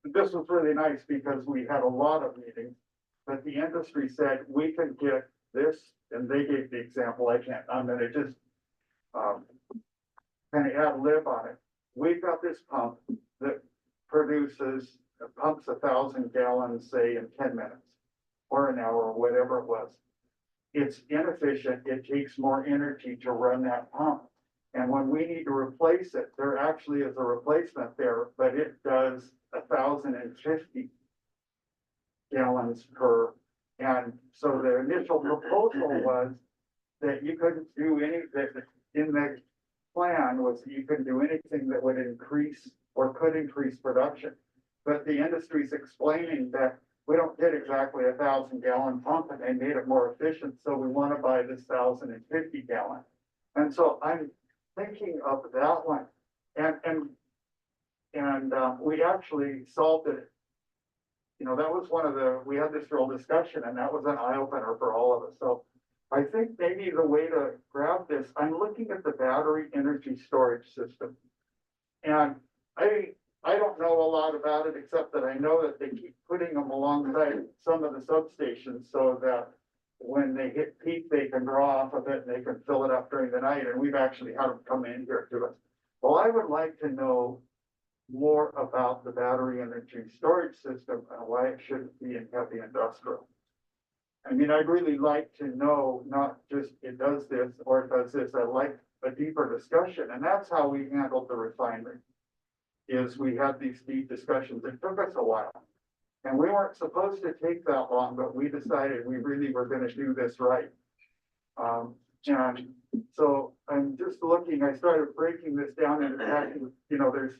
B: this was really nice because we had a lot of meetings, but the industry said, we can get this, and they gave the example. I'm gonna just kind of ad lib on it. We've got this pump that pumps 1,000 gallons, say, in 10 minutes or an hour or whatever it was. It's inefficient. It takes more energy to run that pump. And when we need to replace it, there actually is a replacement there, but it does 1,050 gallons per. And so the initial proposal was that you couldn't do anything in the plan was that you couldn't do anything that would increase or could increase production. But the industry's explaining that we don't get exactly 1,000 gallon pump, and they made it more efficient. So we want to buy this 1,050 gallon. And so I'm thinking of that one. And we actually solved it. That was we had this real discussion, and that was an eye opener for all of us. So I think maybe the way to grab this, I'm looking at the battery energy storage system. And I don't know a lot about it, except that I know that they keep putting them alongside some of the substations so that when they hit peak, they can draw off of it and they can fill it up during the night. And we've actually had them come in here to us. Well, I would like to know more about the battery energy storage system and why it shouldn't be in heavy industrial. I mean, I'd really like to know, not just it does this or it does this. I'd like a deeper discussion, and that's how we handled the refinery. Is we had these deep discussions. It took us a while. And we weren't supposed to take that long, but we decided we really were gonna do this right. And so I'm just looking, I started breaking this down into packing, you know, there's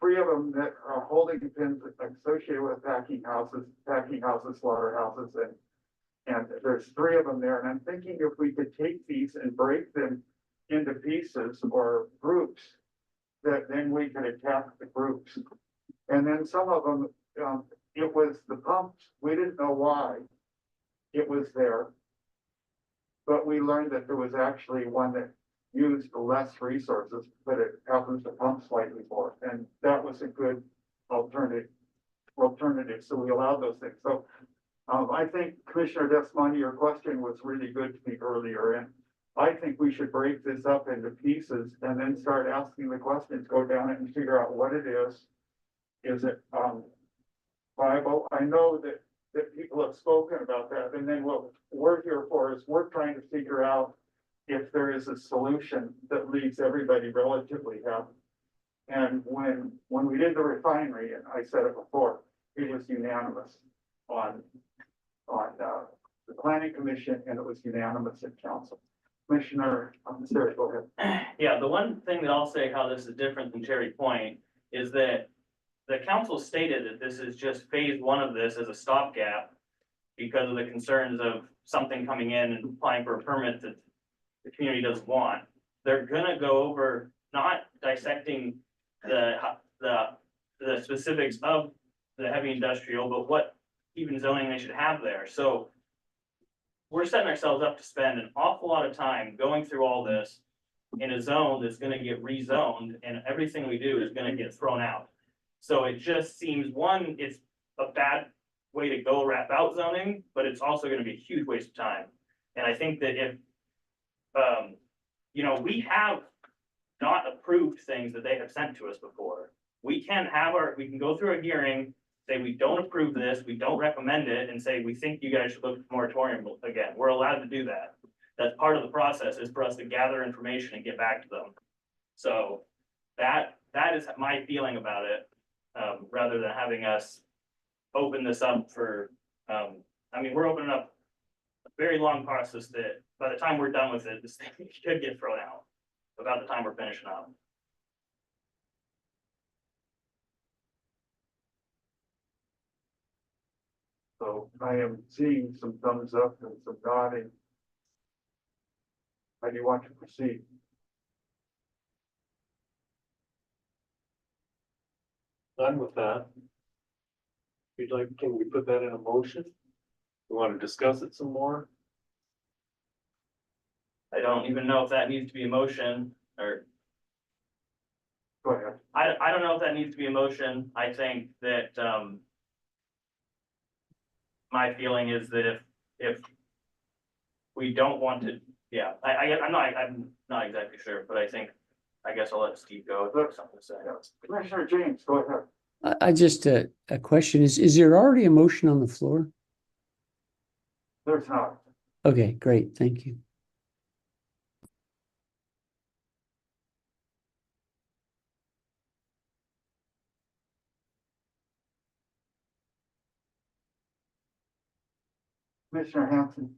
B: 3 of them that are holding pins associated with packing houses, slaughterhouses, and there's 3 of them there. And I'm thinking if we could take these and break them into pieces or groups, that then we could attack the groups. And then some of them, it was the pumps. We didn't know why it was there. But we learned that there was actually one that used less resources, but it happens to pump slightly more. And that was a good alternative. So we allowed those things. So I think Commissioner Desmond, your question was really good to me earlier. And I think we should break this up into pieces and then start asking the questions, go down it and figure out what it is. Is it viable? I know that people have spoken about that, and then what we're here for is we're trying to figure out if there is a solution that leaves everybody relatively happy. And when we did the refinery, and I said it before, it was unanimous on the planning commission, and it was unanimous in council. Commissioner, Sarah, go ahead.
A: Yeah, the one thing that I'll say how this is different than Cherry Point is that the council stated that this is just phase 1 of this as a stopgap because of the concerns of something coming in and applying for a permit that the community doesn't want. They're gonna go over not dissecting the specifics of the heavy industrial, but what even zoning they should have there. So we're setting ourselves up to spend an awful lot of time going through all this in a zone that's gonna get rezoned, and everything we do is gonna get thrown out. So it just seems, one, it's a bad way to go wrap out zoning, but it's also gonna be a huge waste of time. And I think that if, you know, we have not approved things that they have sent to us before. We can go through a hearing, say we don't approve this, we don't recommend it, and say we think you guys should look at the moratorium again. We're allowed to do that. That's part of the process, is for us to gather information and get back to them. So that is my feeling about it, rather than having us open this up for, I mean, we're opening up a very long process that by the time we're done with it, this thing could get thrown out about the time we're finishing up.
B: So I am seeing some thumbs up and some nodding. How do you want to proceed?
P: Done with that. We'd like, can we put that in a motion? We want to discuss it some more?
A: I don't even know if that needs to be a motion, or
B: Go ahead.
A: I don't know if that needs to be a motion. I think that, my feeling is that if we don't want to, yeah, I'm not exactly sure, but I guess I'll let Steve go if there's something to say.
B: Commissioner James, go ahead.
M: I just, a question is there already a motion on the floor?
B: There's not.
M: Okay, great, thank you.
B: Commissioner Hanson.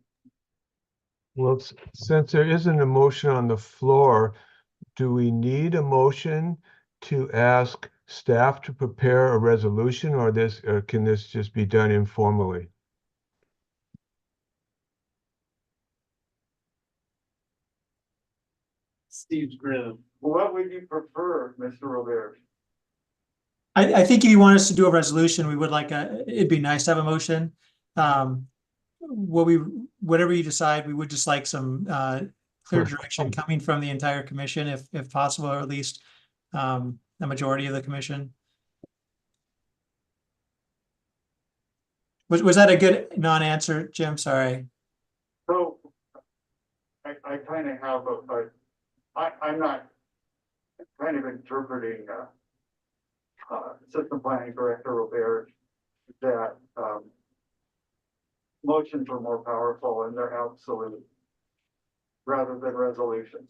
I: Well, since there isn't a motion on the floor, do we need a motion to ask staff to prepare a resolution, or can this just be done informally?
P: Steve's grin.
B: What would you prefer, Mr. Robert?
F: I think if you want us to do a resolution, we would like it'd be nice to have a motion. Whatever you decide, we would just like some clear direction coming from the entire commission, if possible, or at least the majority of the commission. Was that a good non-answer, Jim? Sorry.
B: So I kind of have I'm not kind of interpreting System Planning Director Robert that motions are more powerful and they're absolute rather than resolutions.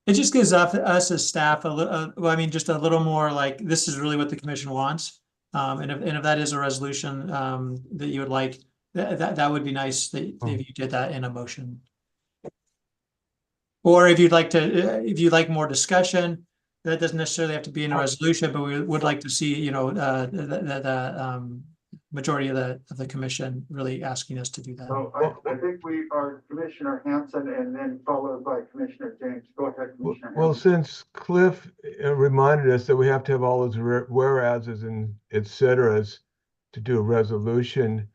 F: It just gives us as staff a little, well, I mean, just a little more like, this is really what the commission wants. And if that is a resolution, that you would like, that would be nice that if you did that in a motion. Or if you'd like to, if you'd like more discussion, that doesn't necessarily have to be in a resolution, but we would like to see, you know, the majority of the commission really asking us to do that.
B: So I think we are Commissioner Hanson and then followed by Commissioner James. Go ahead, Commissioner.
I: Well,
B: Hanson.
I: since Cliff reminded us that we have to have all those whereases and et ceteras to do a resolution,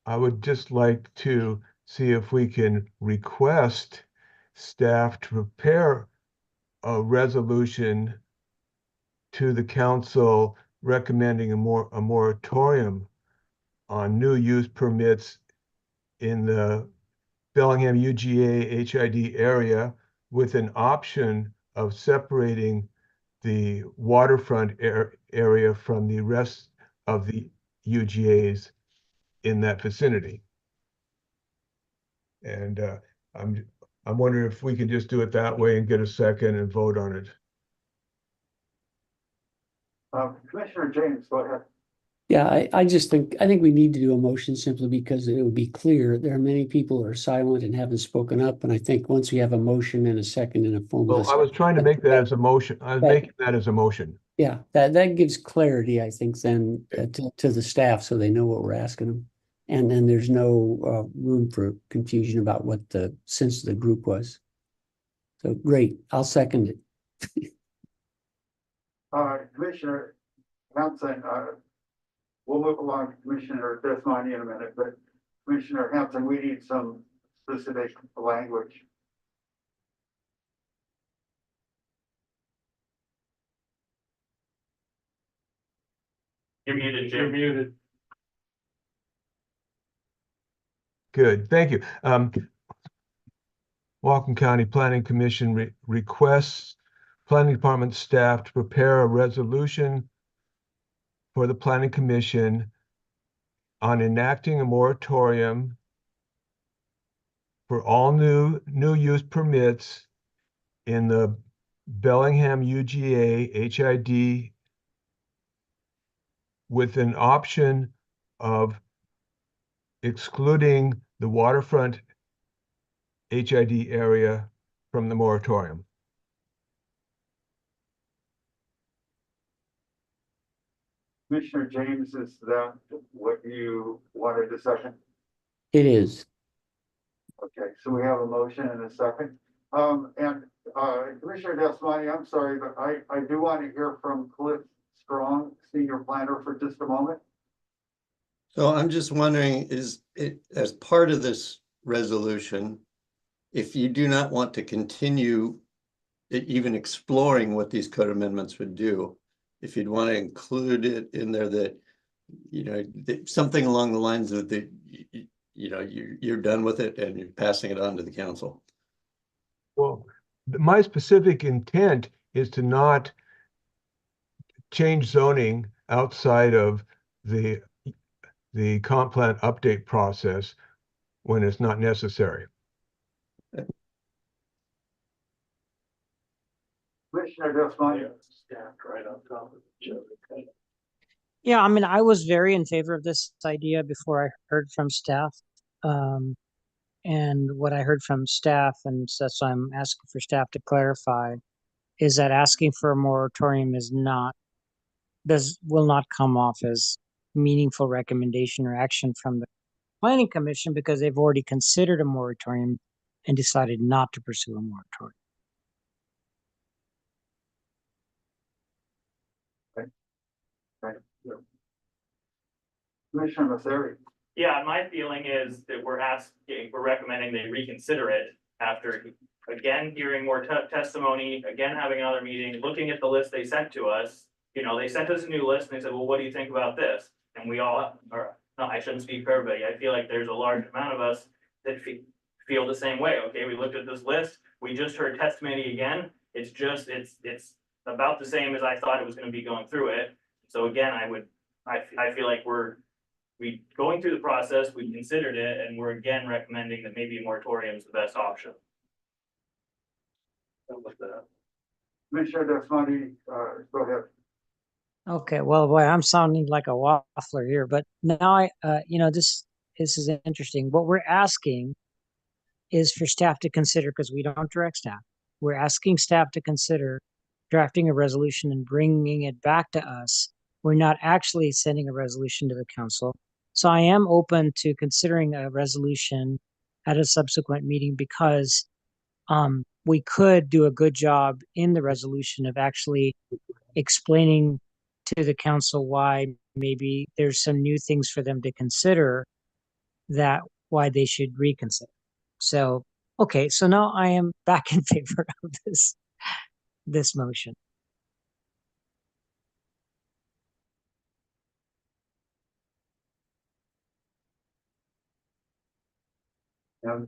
I: I would just like to see if we can request staff to prepare a resolution to the council recommending a moratorium on new use permits in the Bellingham UGA HID area with an option of separating the waterfront area from the rest of the UGAs in that vicinity. And I'm wondering if we can just do it that way and get a second and vote on it.
B: Commissioner James, go ahead.
M: Yeah, I think we need to do a motion simply because it would be clear. There are many people who are silent and haven't spoken up. And I think once we have a motion and a second and a formal.
I: Well, I was trying to make that as a motion. I was making that as a motion.
M: Yeah, that gives clarity, I think, then to the staff so they know what we're asking them. And then there's no room for confusion about what the sense of the group was. So great, I'll second it.
B: Commissioner Hanson, we'll move along to Commissioner Desmani in a minute, but Commissioner Hanson, we need some specific language.
A: You're muted, Jim.
P: You're muted.
I: Good, thank you. Whatcom County Planning Commission requests Planning Department staff to prepare a resolution for the Planning Commission on enacting a moratorium for all new use permits in the Bellingham UGA HID with an option of excluding the waterfront HID area from the moratorium.
B: Commissioner James, is that what you wanted a second?
M: It is.
B: Okay, so we have a motion and a second. Commissioner Desmani, I'm sorry, but I do want to hear from Cliff Strong, Senior Planner, for just a moment.
N: So I'm just wondering, is it as part of this resolution, if you do not want to continue even exploring what these code amendments would do, if you'd want to include it in there that, you know, something along the lines of the, you know, you're done with it and you're passing it on to the council.
I: Well, my specific intent is to not change zoning outside of the comp plan update process when it's not necessary.
B: Commissioner Desmani.
P: Stacked right on top of each other.
E: Yeah, I mean, I was very in favor of this idea before I heard from staff. And what I heard from staff, and so that's why I'm asking for staff to clarify, is that asking for a moratorium will not come off as meaningful recommendation or action from the Planning Commission because they've already considered a moratorium and decided not to pursue a moratorium.
B: Commissioner Masseri.
A: Yeah, my feeling is that we're recommending they reconsider it after, again, hearing more testimony, again, having another meeting, looking at the list they sent to us. You know, they sent us a new list and they said, well, what do you think about this? And we all, or no, I shouldn't speak for everybody. I feel like there's a large amount of us that feel the same way. Okay, we looked at this list. We just heard testimony again. It's about the same as I thought it was going to be going through it. So again, I feel like we going through the process, we considered it, and we're again recommending that maybe a moratorium is the best option.
B: Commissioner Desmonte, go ahead.
E: Okay, well, boy, I'm sounding like a waffler here, but now this is interesting. What we're asking is for staff to consider, because we don't direct staff. We're asking staff to consider drafting a resolution and bringing it back to us. We're not actually sending a resolution to the council. So I am open to considering a resolution at a subsequent meeting because we could do a good job in the resolution of actually explaining to the council why maybe there's some new things for them to consider, that why they should reconsider. So, okay, so now I am back in favor of this motion.
B: And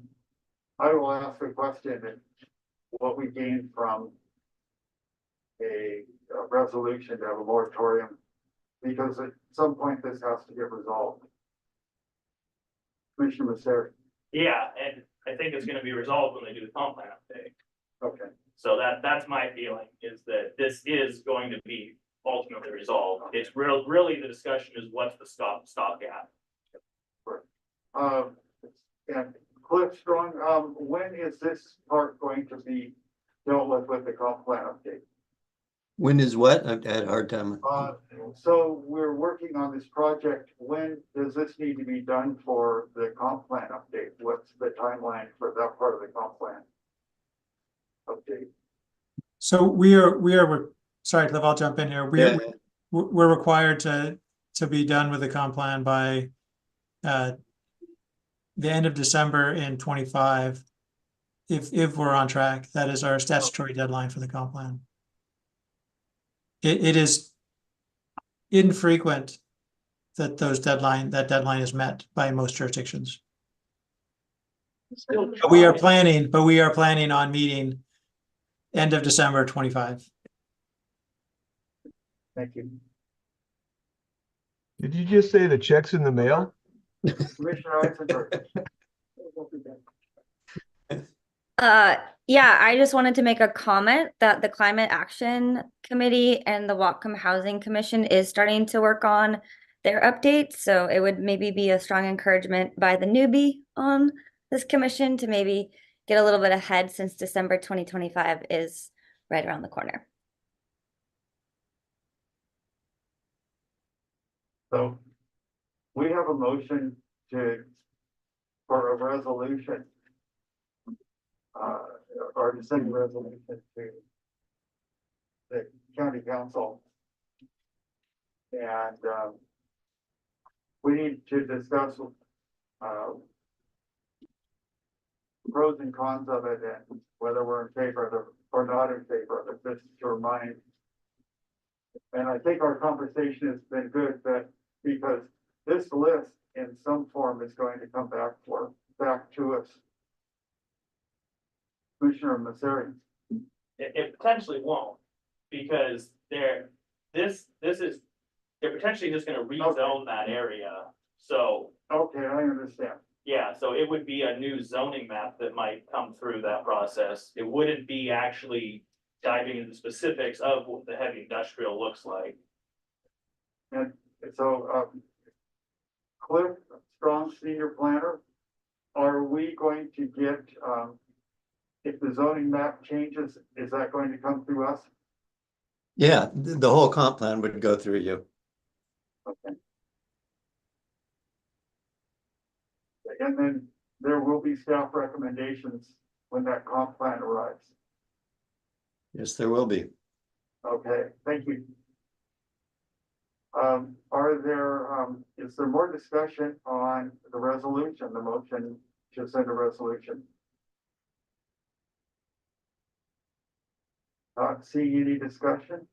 B: I will ask a question, what we gain from a resolution to have a moratorium, because at some point this has to get resolved. Commissioner Masseri.
A: Yeah, and I think it's gonna be resolved when they do the comp plan update.
B: Okay.
A: So that's my feeling, is that this is going to be ultimately resolved. It's really the discussion is what's the stopgap.
B: And Cliff Strong, when is this part going to be dealt with the comp plan update?
N: When is what? I've had a hard time.
B: So we're working on this project. When does this need to be done for the comp plan update? What's the timeline for that part of the comp plan update?
F: So sorry, Cliff, I'll jump in here. We're required to be done with the comp plan by the end of December in 25. If we're on track, that is our statutory deadline for the comp plan. It is infrequent that that deadline is met by most jurisdictions. But we are planning on meeting end of December 25.
B: Thank you.
I: Did you just say the check's in the mail?
B: Commissioner Eisenberg.
G: Yeah, I just wanted to make a comment that the Climate Action Committee and the Whatcom Housing Commission is starting to work on their updates. So it would maybe be a strong encouragement by the newbie on this commission to maybe get a little bit ahead, since December 2025 is right around the corner.
B: So we have a motion for a resolution. Or to send a resolution to the county council. And we need to discuss pros and cons of it and whether we're in favor of it or not in favor of it. This is your mind. And I think our conversation has been good, that because this list in some form is going to come back to us. Commissioner Masseri.
A: It potentially won't, because they're potentially just gonna rezone that area. So,
B: Okay, I understand.
A: yeah, so it would be a new zoning map that might come through that process. It wouldn't be actually diving into the specifics of what the heavy industrial looks like.
B: And so, Cliff Strong, senior planner, are we going to get, if the zoning map changes, is that going to come through us?
N: Yeah, the whole comp plan would go through you.
B: Okay. And then there will be staff recommendations when that comp plan arrives.
N: Yes, there will be.
B: Okay, thank you. Is there more discussion on the resolution, the motion to send a resolution? Not seeing any discussion.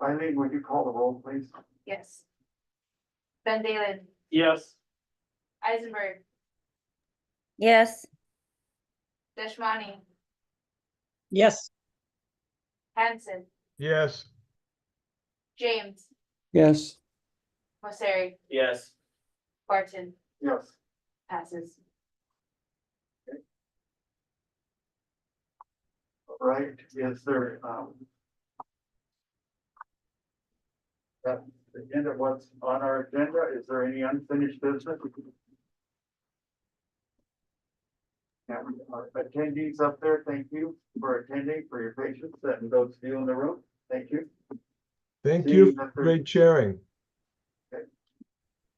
B: Eileen, would you call the roll, please?
D: Yes. Ben Dalen,
A: Yes.
D: Eisenberg,
G: Yes.
D: Deshmani,
E: Yes.
D: Hanson,
I: Yes.
D: James,
M: Yes.
D: Mosseri,
A: Yes.
D: Barton,
B: Yes.
D: passes.
B: Right, is there, That's the end of what's on our agenda. Is there any unfinished business? Yeah, our attendees up there, thank you for attending, for your patience, and those of you in the room, thank you.
I: Thank
B: Seeing
I: you
B: that
I: for
B: there's-
I: great sharing.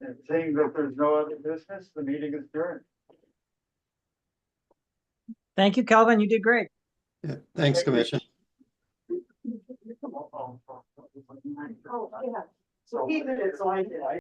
B: And seeing that there's no other business, the meeting is adjourned.
E: Thank you, Kelvin. You did great.
N: Yeah, thanks, Commission.
J: Oh, yeah. So he did it, so I did.